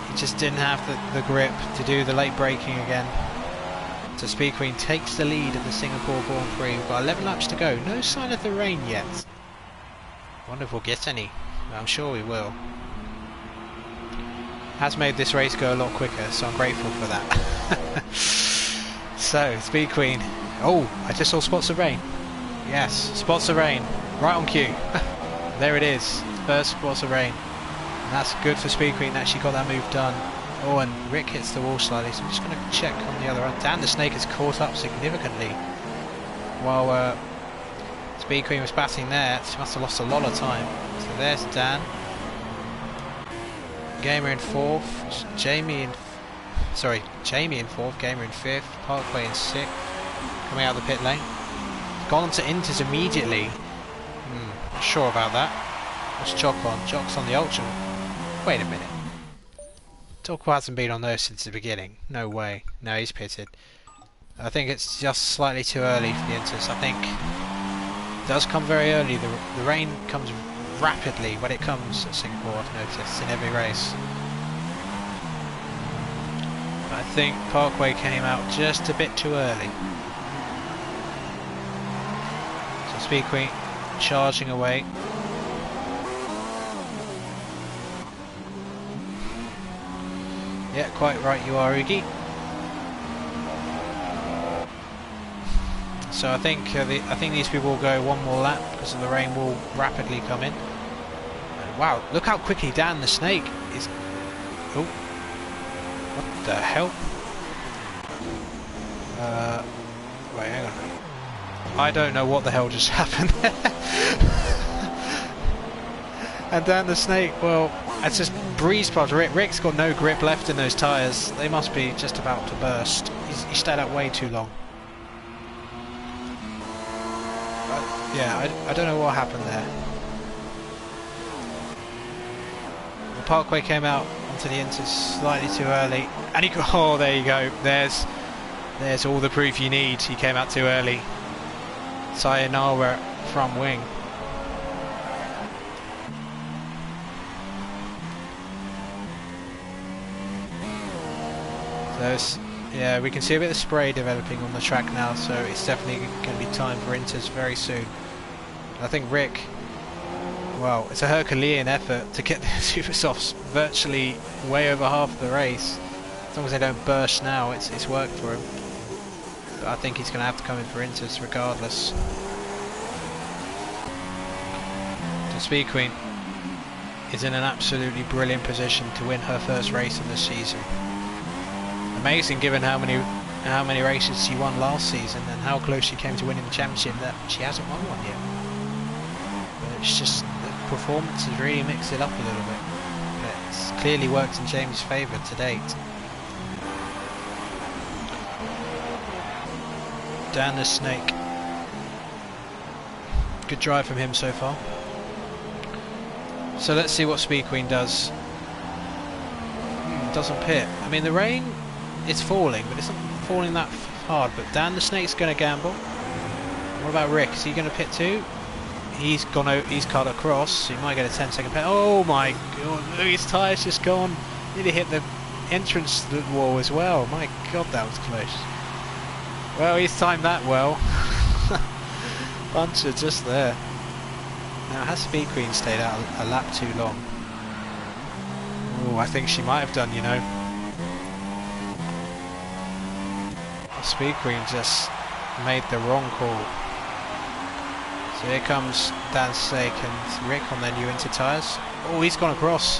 A: He just didn't have the grip to do the late braking again So Speed Queen takes the lead at the Singapore Grand Prix. We've got 11 laps to go. No sign of the rain yet. Wonder if we'll get any. I'm sure we will. Has made this race go a lot quicker, so I'm grateful for that. So, Speed Queen. Oh, I just saw spots of rain. Yes, spots of rain. Right on cue. There it is. First spots of rain. And that's good for Speed Queen that she got that move done. Oh, and Rick hits the wall slightly, so I'm just going to check on the other end. Dan the Snake has caught up significantly. While Speed Queen was batting there, she must have lost a lot of time. So there's Dan. Gamer in 4th. Jamie in 4th. Gamer in 5th. Parkway in 6th. Coming out of the pit lane. Gone to Inters immediately. Not sure about that. What's Jock on? Jock's on the Ultra. Wait a minute. Torquay hasn't been on those since the beginning. No way. No, he's pitted. I think it's just slightly too early for the Inters. I think it does come very early. The rain comes rapidly when it comes at Singapore, I've noticed, in every race. But I think Parkway came out just a bit too early. So Speed Queen charging away. Yeah, quite right you are, Oogie. So I think these people will go one more lap because the rain will rapidly come in. And wow, look how quickly Dan the Snake is. Oh, what the hell? Wait, hang on. I don't know what the hell just happened there. And Dan the Snake, well, it's just breezed past Rick. Rick's got no grip left in those tyres. They must be just about to burst. He stayed out way too long. Yeah, I don't know what happened there. The Parkway came out onto the Inters slightly too early. And oh, there you go. There's all the proof you need. He came out too early. Sayonara from wing. Yeah, we can see a bit of spray developing on the track now, so it's definitely going to be time for Inters very soon. I think Rick, well, it's a Herculean effort to get the super softs virtually way over half the race. As long as they don't burst now, it's worked for him. But I think he's going to have to come in for Inters regardless. The Speed Queen is in an absolutely brilliant position to win her first race of the season. Amazing given how many races she won last season and how close she came to winning the championship, that she hasn't won one yet. But it's just the performance has really mixed it up a little bit. But it's clearly worked in Jamie's favour to date. Dan the Snake. Good drive from him so far. So let's see what Speed Queen does. Doesn't pit. I mean, the rain, it's falling, but it's not falling that hard. But Dan the Snake's going to gamble. What about Rick? Is he going to pit too? He's cut across, so he might get a 10-second pit. Oh my god, his tyre's just gone. Nearly hit the entrance wall as well. My god, that was close. Well, he's timed that well. Buncher just there. Now, has Speed Queen stayed out a lap too long? Oh, I think she might have done, you know. Speed Queen just made the wrong call. So here comes Dan Snake and Rick on their new Inter tyres. Oh, he's gone across.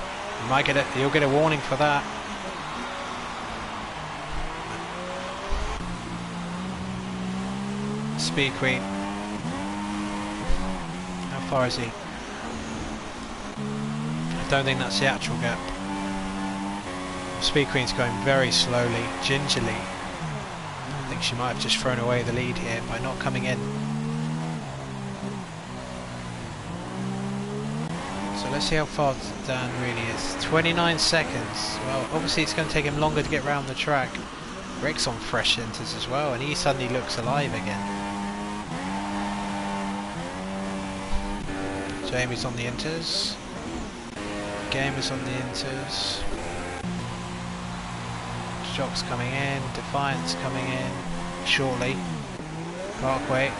A: He'll get a warning for that. Speed Queen. How far is he? I don't think that's the actual gap. Speed Queen's going very slowly, gingerly. I think she might have just thrown away the lead here by not coming in. So let's see how far Dan really is. 29 seconds. Well, obviously it's going to take him longer to get round the track. Rick's on fresh Inters as well, and he suddenly looks alive again. Jamie's on the Inters. Gamer's on the Inters. Jock's coming in. Defiant's coming in. shortly. Parkway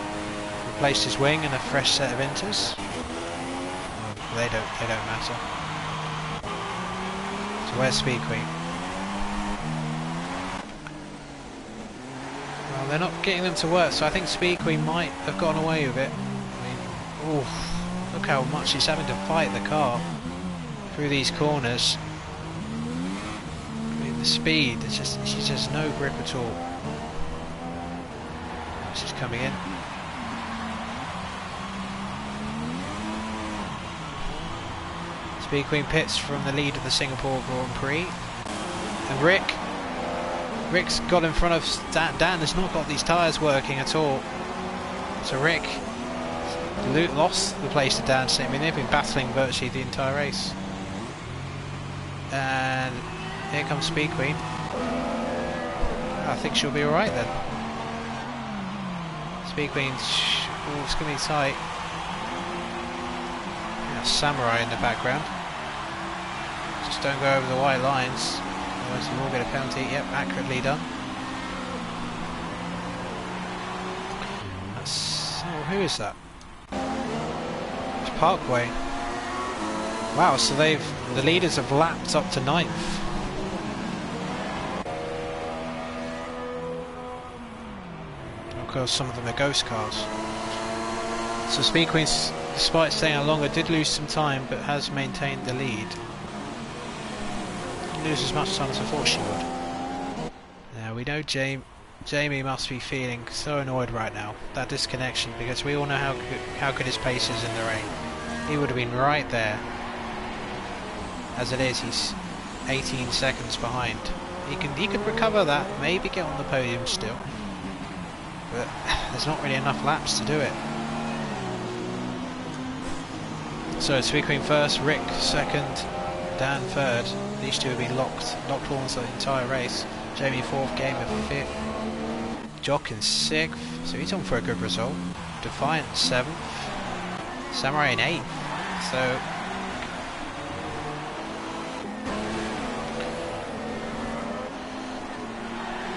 A: replaced his wing and a fresh set of inters. They don't matter. So where's Speed Queen? Well, they're not getting them to work, so I think Speed Queen might have gotten away with it. I mean, ooh, look how much he's having to fight the car through these corners. I mean, the speed, she's just no grip at all. She's coming in. Speed Queen pits from the lead of the Singapore Grand Prix. And Rick's got in front of Dan. Dan has not got these tyres working at all. So Rick lost the place to Dan. I mean, they've been battling virtually the entire race. And here comes Speed Queen. I think she'll be alright then. Speed Queen, it's going to be tight. Samurai in the background. Just don't go over the white lines, otherwise you will get a penalty. Yep, accurately done. Who is that? It's Parkway. Wow, so the leaders have lapped up to 9th. Of course, some of them are ghost cars. So Speed Queen, despite staying out longer, did lose some time, but has maintained the lead. Didn't lose as much time as I thought she would. Now we know Jamie must be feeling so annoyed right now, that disconnection, because we all know how good his pace is in the rain. He would have been right there. As it is, he's 18 seconds behind. He can recover that, maybe get on the podium still, but there's not really enough laps to do it. So Speed Queen first, Rick second, Dan third. These two have been locked horns the entire race. Jamie fourth, Gamer fifth, Jock in sixth, so he's on for a good result. Defiant seventh, Samurai in eighth.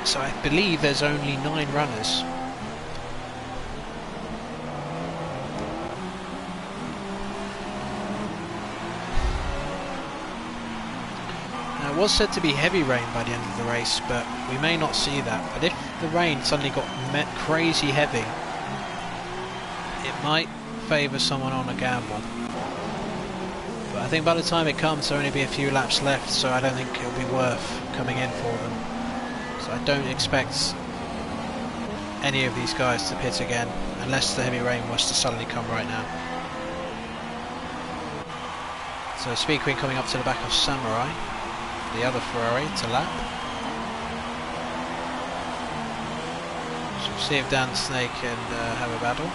A: So I believe there's only 9 runners. It was said to be heavy rain by the end of the race, but we may not see that. But if the rain suddenly got crazy heavy, it might favour someone on a gamble. But I think by the time it comes, there'll only be a few laps left, so I don't think it'll be worth coming in for them. So I don't expect any of these guys to pit again, unless the heavy rain was to suddenly come right now. So Speed Queen coming up to the back of Samurai, the other Ferrari, to lap. So we'll see if Dan Snake can have a battle.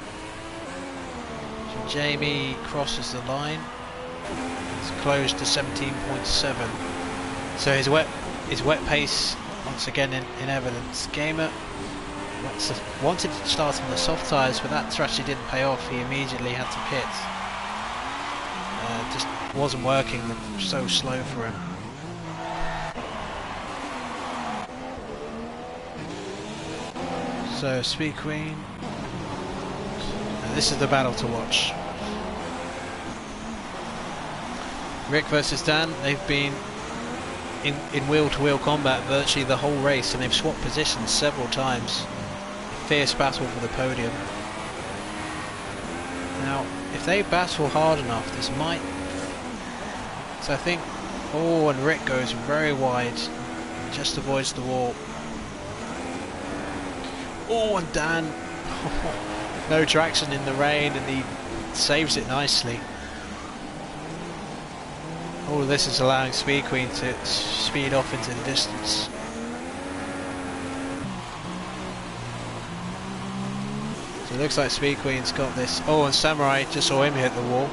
A: So Jamie crosses the line. It's closed to 17.7. So his wet pace once again in evidence. Gamer wanted to start on the soft tyres, but that strategy didn't pay off. He immediately had to pit. Just wasn't working. So slow for him. So Speed Queen, and this is the battle to watch. Rick versus Dan. They've been in wheel-to-wheel combat virtually the whole race, and they've swapped positions several times. Fierce battle for the podium. Now, if they battle hard enough, this might. So I think. Oh, and Rick goes very wide, just avoids the wall. Oh, and Dan, no traction in the rain, and he saves it nicely. All of this is allowing Speed Queen to speed off into the distance. So it looks like Speed Queen's got this. Oh, and Samurai, just saw him hit the wall.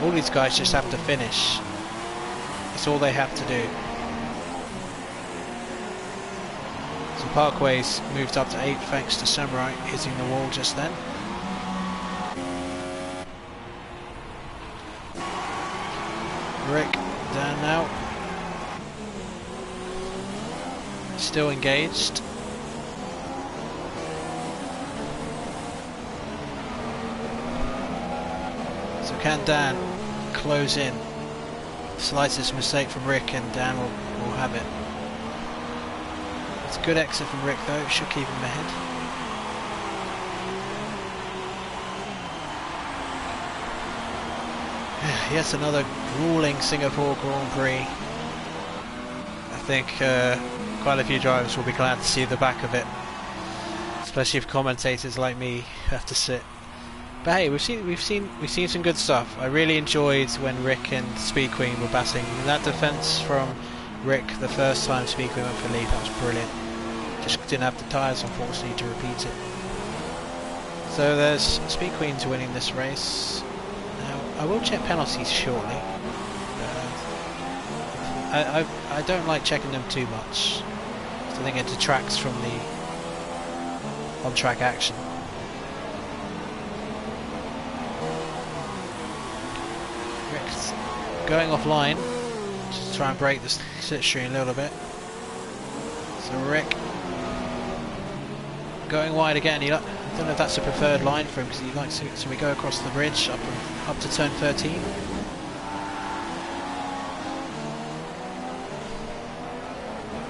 A: All these guys just have to finish. That's all they have to do. So Parkway's moved up to 8th thanks to Samurai hitting the wall just then. Rick down now. Still engaged. So can Dan close in? Slightest mistake from Rick and Dan will have it. It's a good exit from Rick though, should keep him ahead. Yes, another grueling Singapore Grand Prix. I think quite a few drivers will be glad to see the back of it, especially if commentators like me have to sit. But hey, we've seen some good stuff. I really enjoyed when Rick and Speed Queen were battling. That defence from Rick the first time Speed Queen went for lead, that was brilliant. Just didn't have the tyres, unfortunately, to repeat it. So there's Speed Queen's winning this race. Now I will check penalties shortly. I don't like checking them too much. I think it detracts from the on-track action. Rick's going offline, just to try and break the slipstream a little bit. So Rick going wide again. I don't know if that's a preferred line for him because he likes to. So we go across the bridge up to turn 13.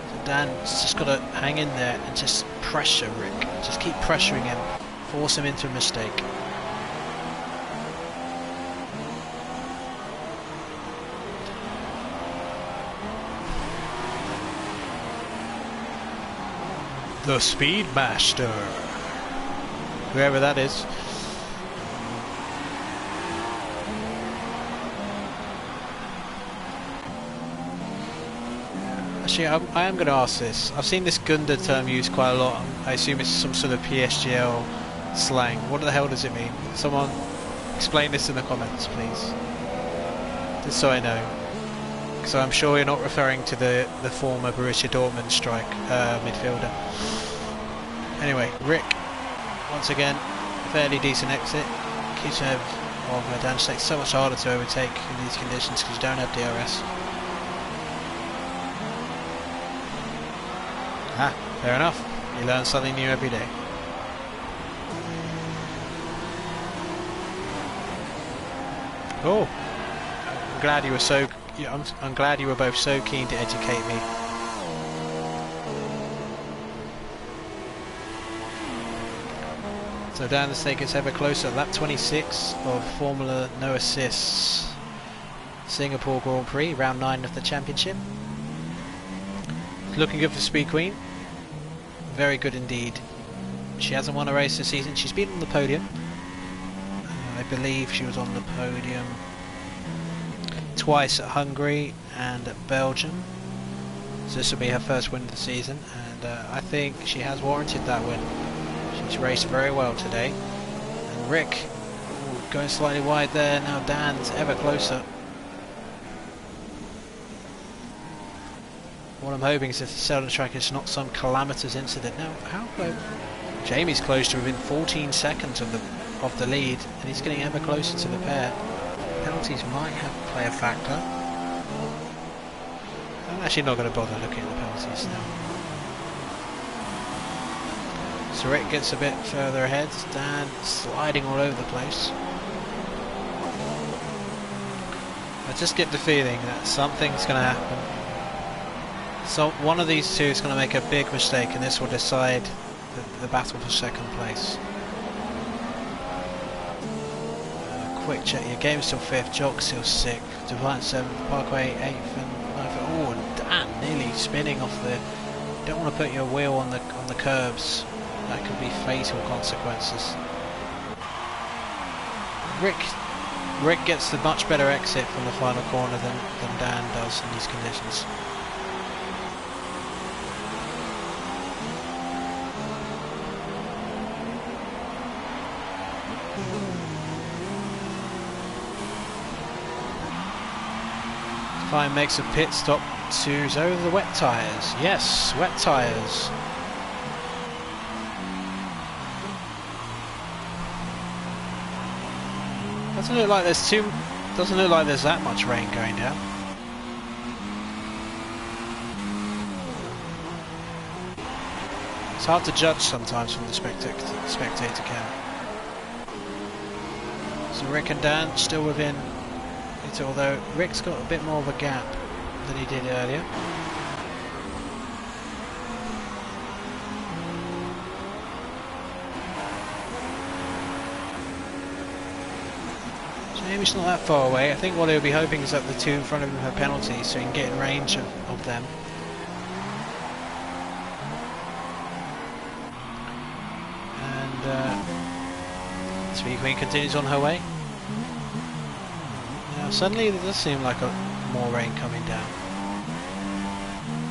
A: So Dan's just got to hang in there and just pressure Rick. Just keep pressuring him, force him into a mistake. The Speedmaster, whoever that is. Actually, I am going to ask this. I've seen this Gunda term used quite a lot. I assume it's some sort of PSGL slang. What the hell does it mean? Someone explain this in the comments, please. Just so I know. So I'm sure you're not referring to the former Borussia Dortmund strike midfielder. Anyway, Rick, once again, fairly decent exit. Keeps ahead of Dan. It's so much harder to overtake in these conditions because you don't have DRS. Ah, fair enough. You learn something new every day. Oh, I'm glad you were so. I'm glad you were both so keen to educate me. So Dan the Snake is ever closer. Lap 26 of Formula No Assists Singapore Grand Prix, round 9 of the championship. Looking good for Speed Queen. Very good indeed. She hasn't won a race this season. She's been on the podium. I believe she was on the podium twice at Hungary and at Belgium, so this will be her first win of the season, and I think she has warranted that win. She's raced very well today. And Rick going slightly wide there. Now Dan's ever closer. What I'm hoping is that the Selden track is not some calamitous incident. Now how close? Jamie's close to within 14 seconds of the lead, and he's getting ever closer to the pair. Penalties might play a factor. I'm actually not going to bother looking at the penalties now. So Rick gets a bit further ahead. Dan sliding all over the place. I just get the feeling that something's going to happen. So one of these two is going to make a big mistake, and this will decide the battle for second place. Quick check, your game's still 5th, Jock's still 6th, Defiant 7th, Parkway 8th and 9th. Oh, and Dan nearly spinning off the... You don't want to put your wheel on the curbs. That could be fatal consequences. Rick gets the much better exit from the final corner than Dan does in these conditions. Fine makes a pit stop to over the wet tyres. Yes, wet tyres. Doesn't look like there's that much rain going down. It's hard to judge sometimes from the spectator cam. So Rick and Dan still within it, although Rick's got a bit more of a gap than he did earlier. Jamie's not that far away. I think what he'll be hoping is that the two in front of him have penalties so he can get in range of them. And Speed Queen continues on her way. Now suddenly there does seem like more rain coming down.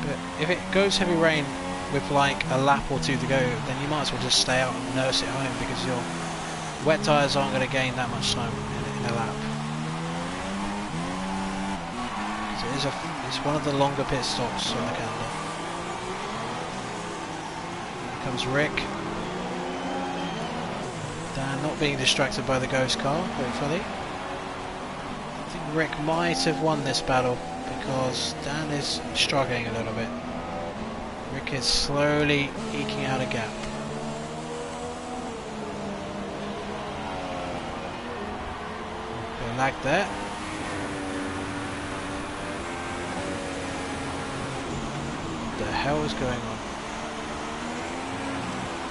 A: But if it goes heavy rain with like a lap or two to go, then you might as well just stay out and nurse it home, because your wet tyres aren't going to gain that much time in a lap. So it's one of the longer pit stops on the calendar. Here comes Rick. Dan not being distracted by the ghost car, hopefully. I think Rick might have won this battle because Dan is struggling a little bit. Rick is slowly eking out a gap. Lag there. What the hell is going on?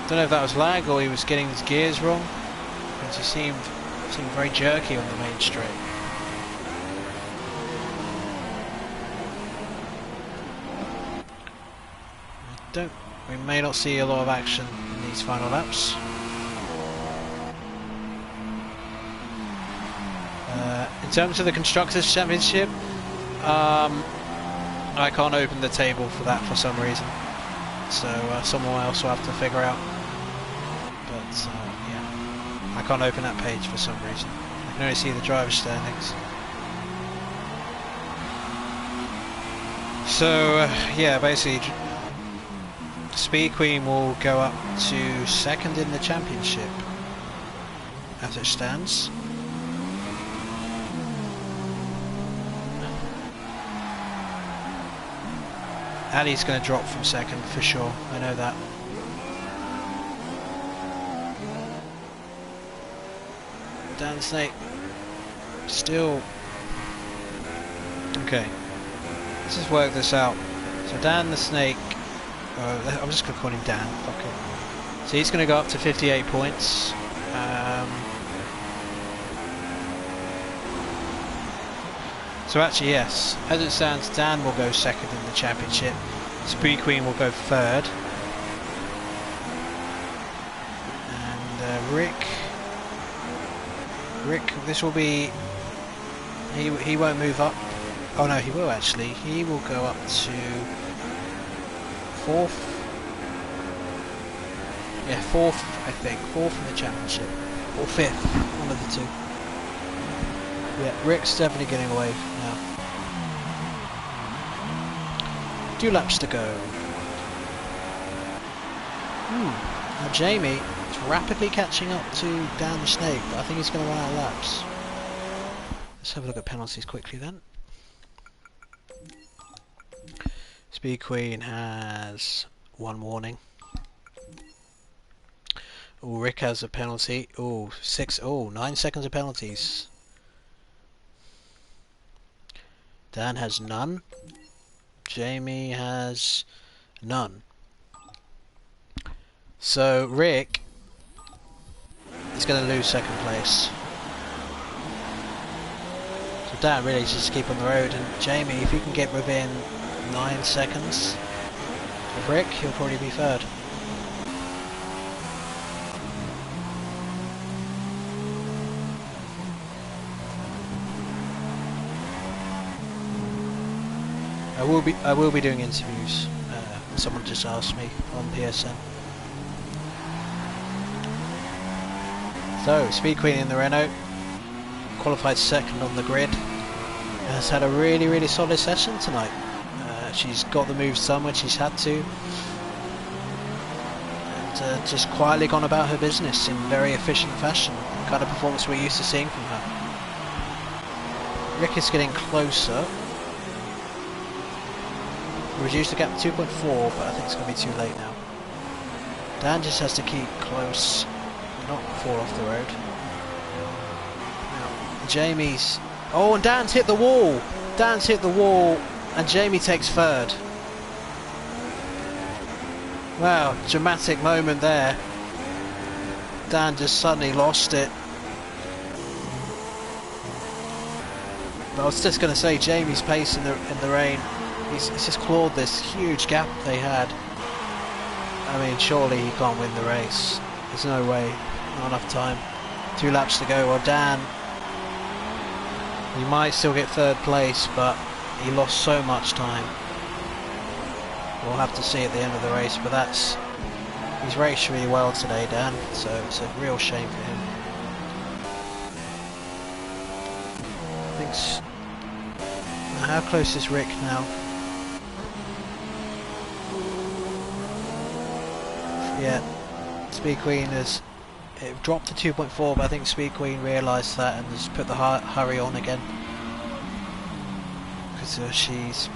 A: Don't know if that was lag or he was getting his gears wrong, because he seemed very jerky on the main straight. We may not see a lot of action in these final laps. In terms of the Constructors' Championship, I can't open the table for that for some reason, so someone else will have to figure out. But yeah, I can't open that page for some reason. I can only see the driver standings. So yeah, basically Speed Queen will go up to second in the championship as it stands. Ali's going to drop from second for sure, I know that. Dan Snake still... Okay, let's just work this out. So Dan the Snake, I'm just going to call him Dan, fuck it. So he's going to go up to 58 points. So actually yes, as it stands Dan will go second in the championship, Speed Queen will go third, and Rick, this will be, he won't move up, oh no he will actually, he will go up to fourth, yeah fourth I think, fourth in the championship, or fifth, one of the two. Yeah, Rick's definitely getting away now. 2 laps to go. Now Jamie is rapidly catching up to Dan the Snake, but I think he's going to run out of laps. Let's have a look at penalties quickly then. Speed Queen has 1 warning. Oh, Rick has a penalty. Oh, 9 seconds of penalties. Dan has none. Jamie has none. So Rick is going to lose second place. So Dan really needs to keep on the road, and Jamie, if he can get within 9 seconds of Rick, he'll probably be third. I will be doing interviews. Someone just asked me on PSN. So Speed Queen in the Renault, qualified second on the grid, has had a really solid session tonight. She's got the moves done when she's had to, and just quietly gone about her business in very efficient fashion. The kind of performance we're used to seeing from her. Rick is getting closer. Reduce the gap to 2.4, but I think it's going to be too late now. Dan just has to keep close, not fall off the road. Jamie's... Oh, and Dan's hit the wall! Dan's hit the wall, and Jamie takes third. Wow, dramatic moment there. Dan just suddenly lost it. But I was just going to say, Jamie's pace in the rain, he's just clawed this huge gap they had. I mean, surely he can't win the race. There's no way, not enough time. 2 laps to go. Well, Dan, he might still get third place, but he lost so much time. We'll have to see at the end of the race, but he's raced really well today, Dan, so it's a real shame for him. How close is Rick now? Yeah, Speed Queen has dropped to 2.4, but I think Speed Queen realised that and has put the hurry on again, because she's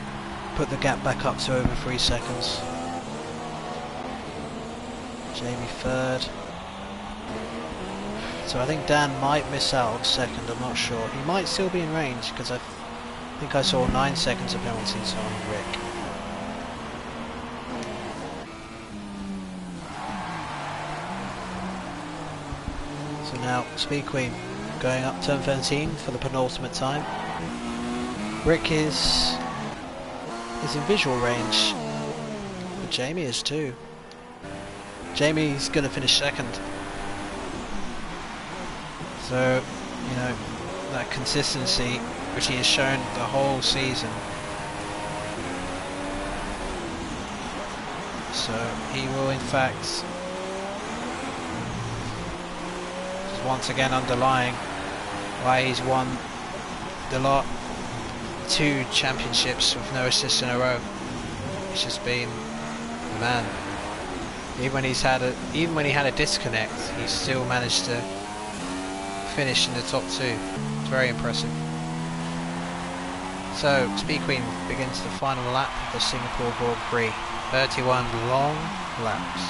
A: put the gap back up to over 3 seconds. Jamie third. So I think Dan might miss out on second, I'm not sure. He might still be in range, because I think I saw 9 seconds of penalties on Rick. So now Speed Queen going up turn 13 for the penultimate time. Rick is in visual range, but Jamie is too. Jamie's going to finish second. So, you know, that consistency which he has shown the whole season. So he will in fact, just once again underlying why he's won the lot 2 championships with no assists in a row. He's just been the man. Even when he had a disconnect, he still managed to finish in the top 2. It's very impressive. So Speed Queen begins the final lap of the Singapore Grand Prix. 31 long laps,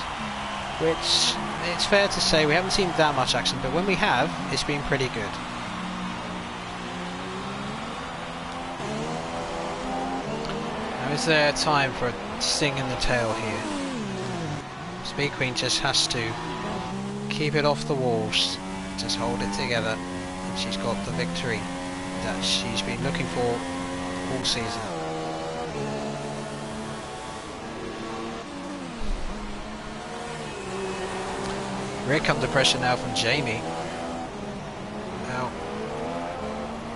A: which it's fair to say we haven't seen that much action, but when we have, it's been pretty good. Now, is there time for a sting in the tail here? Speed Queen just has to keep it off the walls, just hold it together, and she's got the victory that she's been looking for all season. Rick under pressure now from Jamie.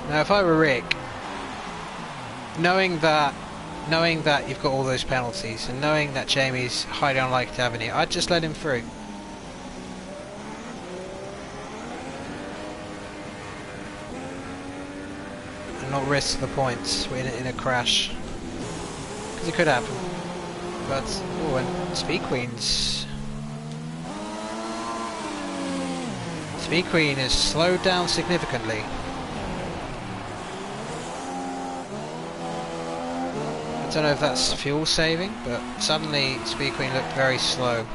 A: Now if I were Rick, knowing that you've got all those penalties and knowing that Jamie's highly unlikely to have any, I'd just let him through. And not risk the points in a crash, because it could happen. But oh, and Speed Queen has slowed down significantly. I don't know if that's fuel saving, but suddenly Speed Queen looked very slow.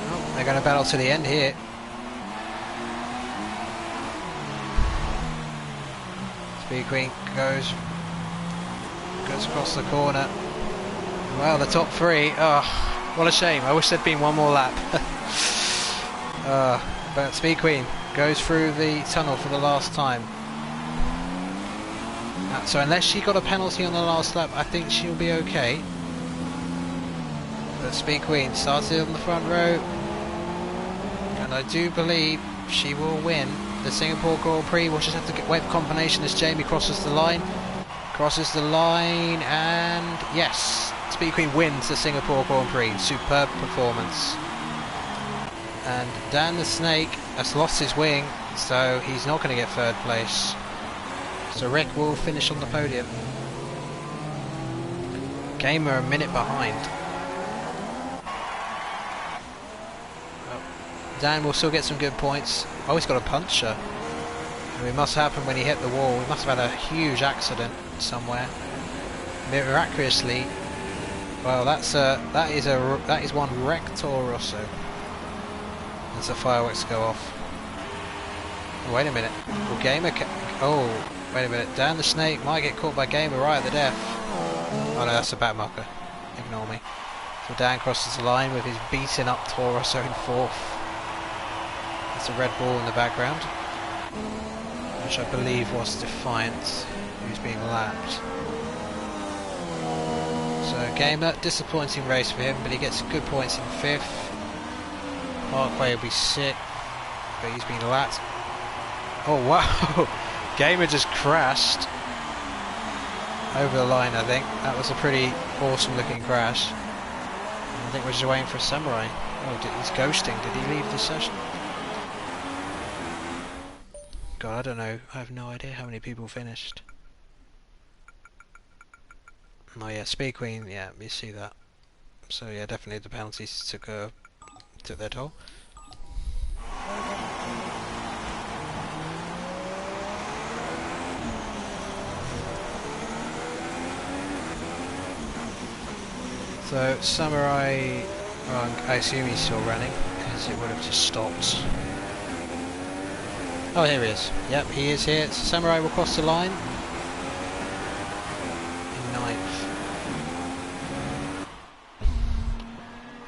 A: Oh, they're going to battle to the end here. Speed Queen goes across the corner. Well, the top 3. Oh, what a shame. I wish there'd been one more lap. But Speed Queen goes through the tunnel for the last time. So unless she got a penalty on the last lap, I think she'll be okay. But Speed Queen started on the front row, and I do believe she will win the Singapore Grand Prix. We'll just have to wait for confirmation as Jamie crosses the line. And yes, Speed Queen wins the Singapore Grand Prix. Superb performance. And Dan the Snake has lost his wing, so he's not going to get third place. So Rick will finish on the podium. Gamer a minute behind. Well, Dan will still get some good points. Oh, he's got a puncture. It must happen when he hit the wall. He must have had a huge accident somewhere. Miraculously, well, that is one Rector Rosso. as the fireworks go off. Oh, wait a minute. Will Gamer... Oh, wait a minute. Dan the Snake might get caught by Gamer right at the death. Oh no, that's a back marker. Ignore me. So Dan crosses the line with his beaten up Tauruso in 4th. There's a red ball in the background, which I believe was Defiant, who's being lapped. So Gamer, disappointing race for him, but he gets good points in 5th. Parkway will be 6th, but he's been lapped. Oh wow! Gamer just crashed over the line, I think. That was a pretty awesome looking crash. I think we're just waiting for Samurai. Oh, he's ghosting. Did he leave the session? God, I don't know. I have no idea how many people finished. Oh yeah, Speed Queen, yeah, you see that. So yeah, definitely the penalties took their toll. So Samurai, well, I assume he's still running because it would have just stopped. Oh, here he is. Yep, he is here. So Samurai will cross the line in 9th.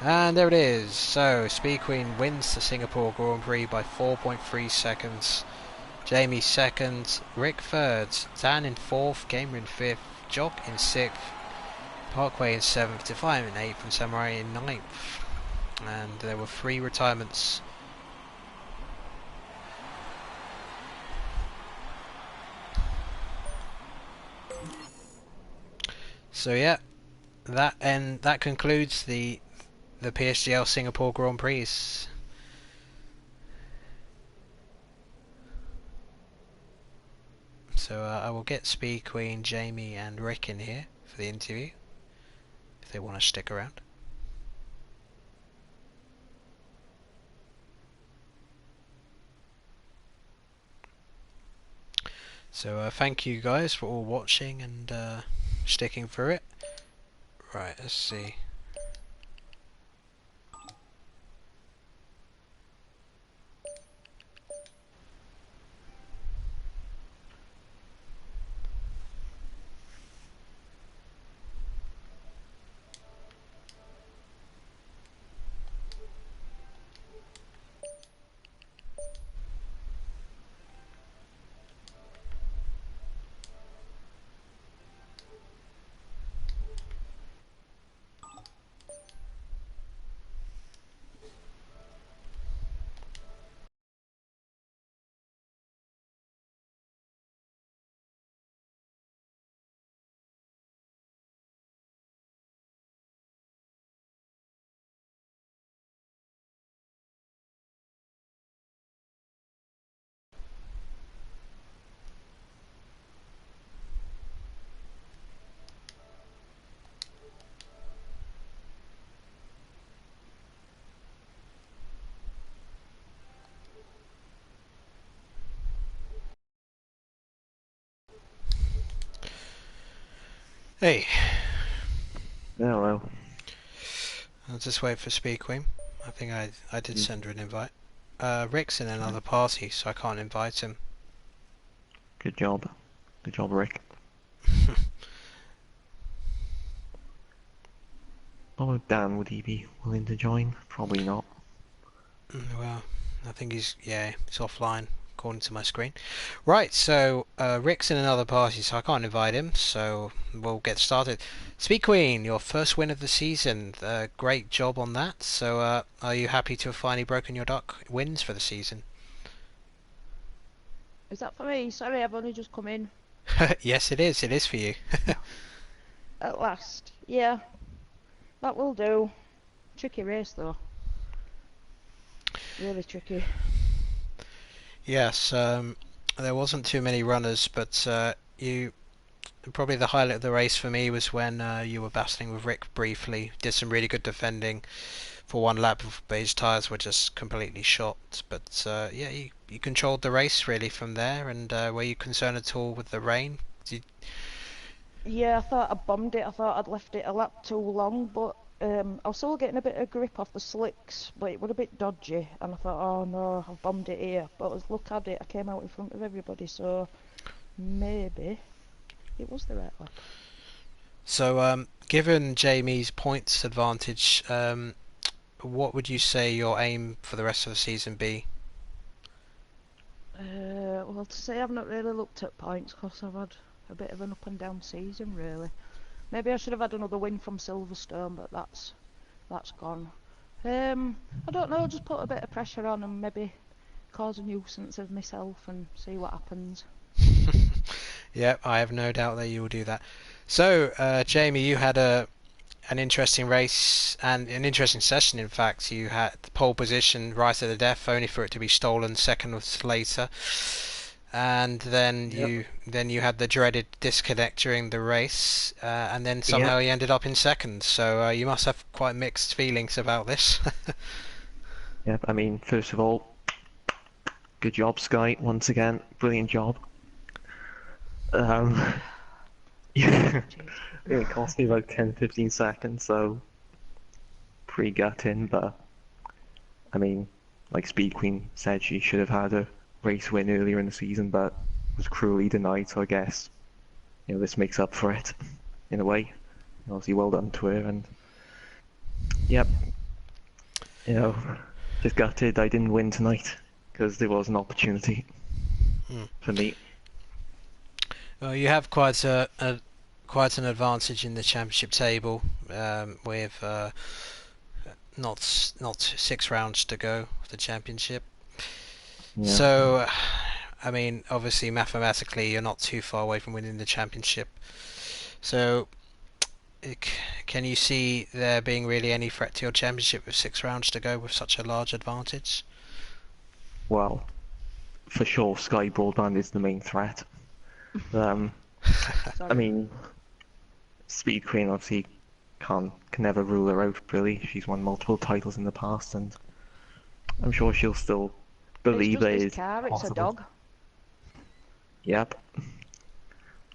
A: And there it is. So Speed Queen wins the Singapore Grand Prix by 4.3 seconds. Jamie 2nd, Rick 3rd, Dan in 4th, Gamer in 5th, Jock in 6th, Parkway in 7th, Defiant in 8th, and Samurai in 9th. And there were 3 retirements. So yeah, that concludes the PSGL Singapore Grand Prix. So I will get Speed Queen, Jamie, and Rick in here for the interview if they want to stick around. So thank you guys for all watching and sticking through it. Right, let's see. Hey.
B: Hello.
A: I'll just wait for Speed Queen. I think I did send her an invite. Rick's in another party, so I can't invite him.
B: Good job. Good job, Rick. Oh, Dan, would he be willing to join? Probably not.
A: Well, I think he's offline according to my screen. Right, so Rick's in another party, so I can't invite him. So we'll get started. Speed Queen, your first win of the season. Great job on that. So are you happy to have finally broken your duck wins for the season?
C: Is that for me? Sorry, I've only just come in.
A: Yes, it is. It is for you.
C: At last. Yeah. That will do. Tricky race though. Really tricky.
A: Yes, there wasn't too many runners, but probably the highlight of the race for me was when you were battling with Rick briefly. Did some really good defending for one lap, but his tyres were just completely shot. But yeah, you controlled the race really from there. And were you concerned at all with the rain?
C: Yeah, I thought I bombed it. I thought I'd left it a lap too long, but I was still getting a bit of grip off the slicks, but it was a bit dodgy, and I thought, oh no, I've bombed it here. But as look at it, I came out in front of everybody, so maybe it was the right one.
A: So, given Jamie's points advantage, what would you say your aim for the rest of the season be?
C: Well, to say I've not really looked at points because I've had a bit of an up and down season, really. Maybe I should have had another win from Silverstone, but that's gone. I don't know, just put a bit of pressure on and maybe cause a nuisance of myself and see what happens.
A: Yeah, I have no doubt that you will do that. So, Jamie, you had an interesting race and an interesting session. In fact, you had the pole position right at the death, only for it to be stolen seconds later. And then you had the dreaded disconnect during the race, and then somehow you ended up in second. So you must have quite mixed feelings about this.
B: Yep, I mean, first of all, good job, Sky, once again, brilliant job. Yeah, it cost me about 10-15 seconds, so pretty gutting, but I mean, like Speed Queen said, she should have had a race win earlier in the season, but was cruelly denied, so I guess, this makes up for it, in a way. Obviously, well done to her, and yep, just gutted I didn't win tonight, because there was an opportunity for me.
A: Well, you have quite an advantage in the championship table, with not 6 rounds to go for the championship.
B: Yeah.
A: So, I mean, obviously, mathematically, you're not too far away from winning the championship. So, can you see there being really any threat to your championship with 6 rounds to go with such a large advantage?
B: Well, for sure, Sky Broadband is the main threat. I mean, Speed Queen obviously can never rule her out, really. She's won multiple titles in the past, and I'm sure she'll still believe that
C: it's
B: it's
C: car,
B: possible.
C: It's a dog.
B: Yep.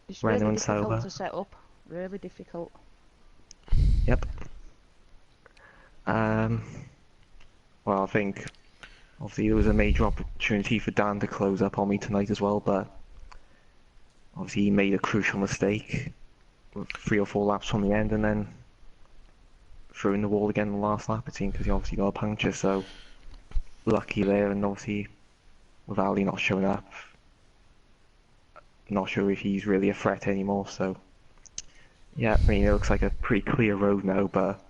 C: It's
B: Renault
C: really
B: and
C: difficult
B: Sauber.
C: to set up. Really difficult.
B: Yep. Well, I think obviously there was a major opportunity for Dan to close up on me tonight as well, but obviously he made a crucial mistake with 3 or 4 laps from the end, and then threw in the wall again in the last lap, it seemed, because he obviously got a puncture, so lucky there, and obviously with Ali not showing up, not sure if he's really a threat anymore, so yeah, I mean, it looks like a pretty clear road now, but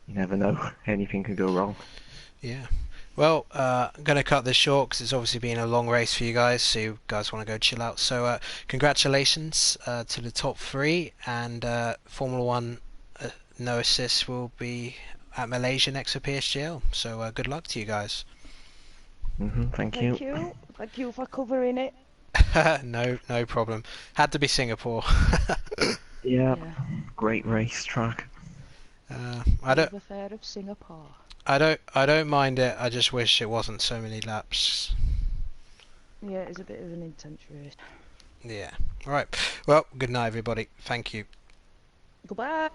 B: you never know, anything could go wrong.
A: Yeah. Well, I'm going to cut this short because it's obviously been a long race for you guys, so you guys want to go chill out. So congratulations to the top 3, and Formula 1 no assists will be at Malaysia next for PSGL. So good luck to you guys.
B: Thank you.
C: Thank you for covering it.
A: No problem. Had to be Singapore.
B: Yeah, great race track.
A: I don't.
C: The fair of Singapore.
A: I don't mind it. I just wish it wasn't so many laps.
C: Yeah, it's a bit of an intense race.
A: Yeah. All right. Well, good night, everybody. Thank you.
C: Goodbye.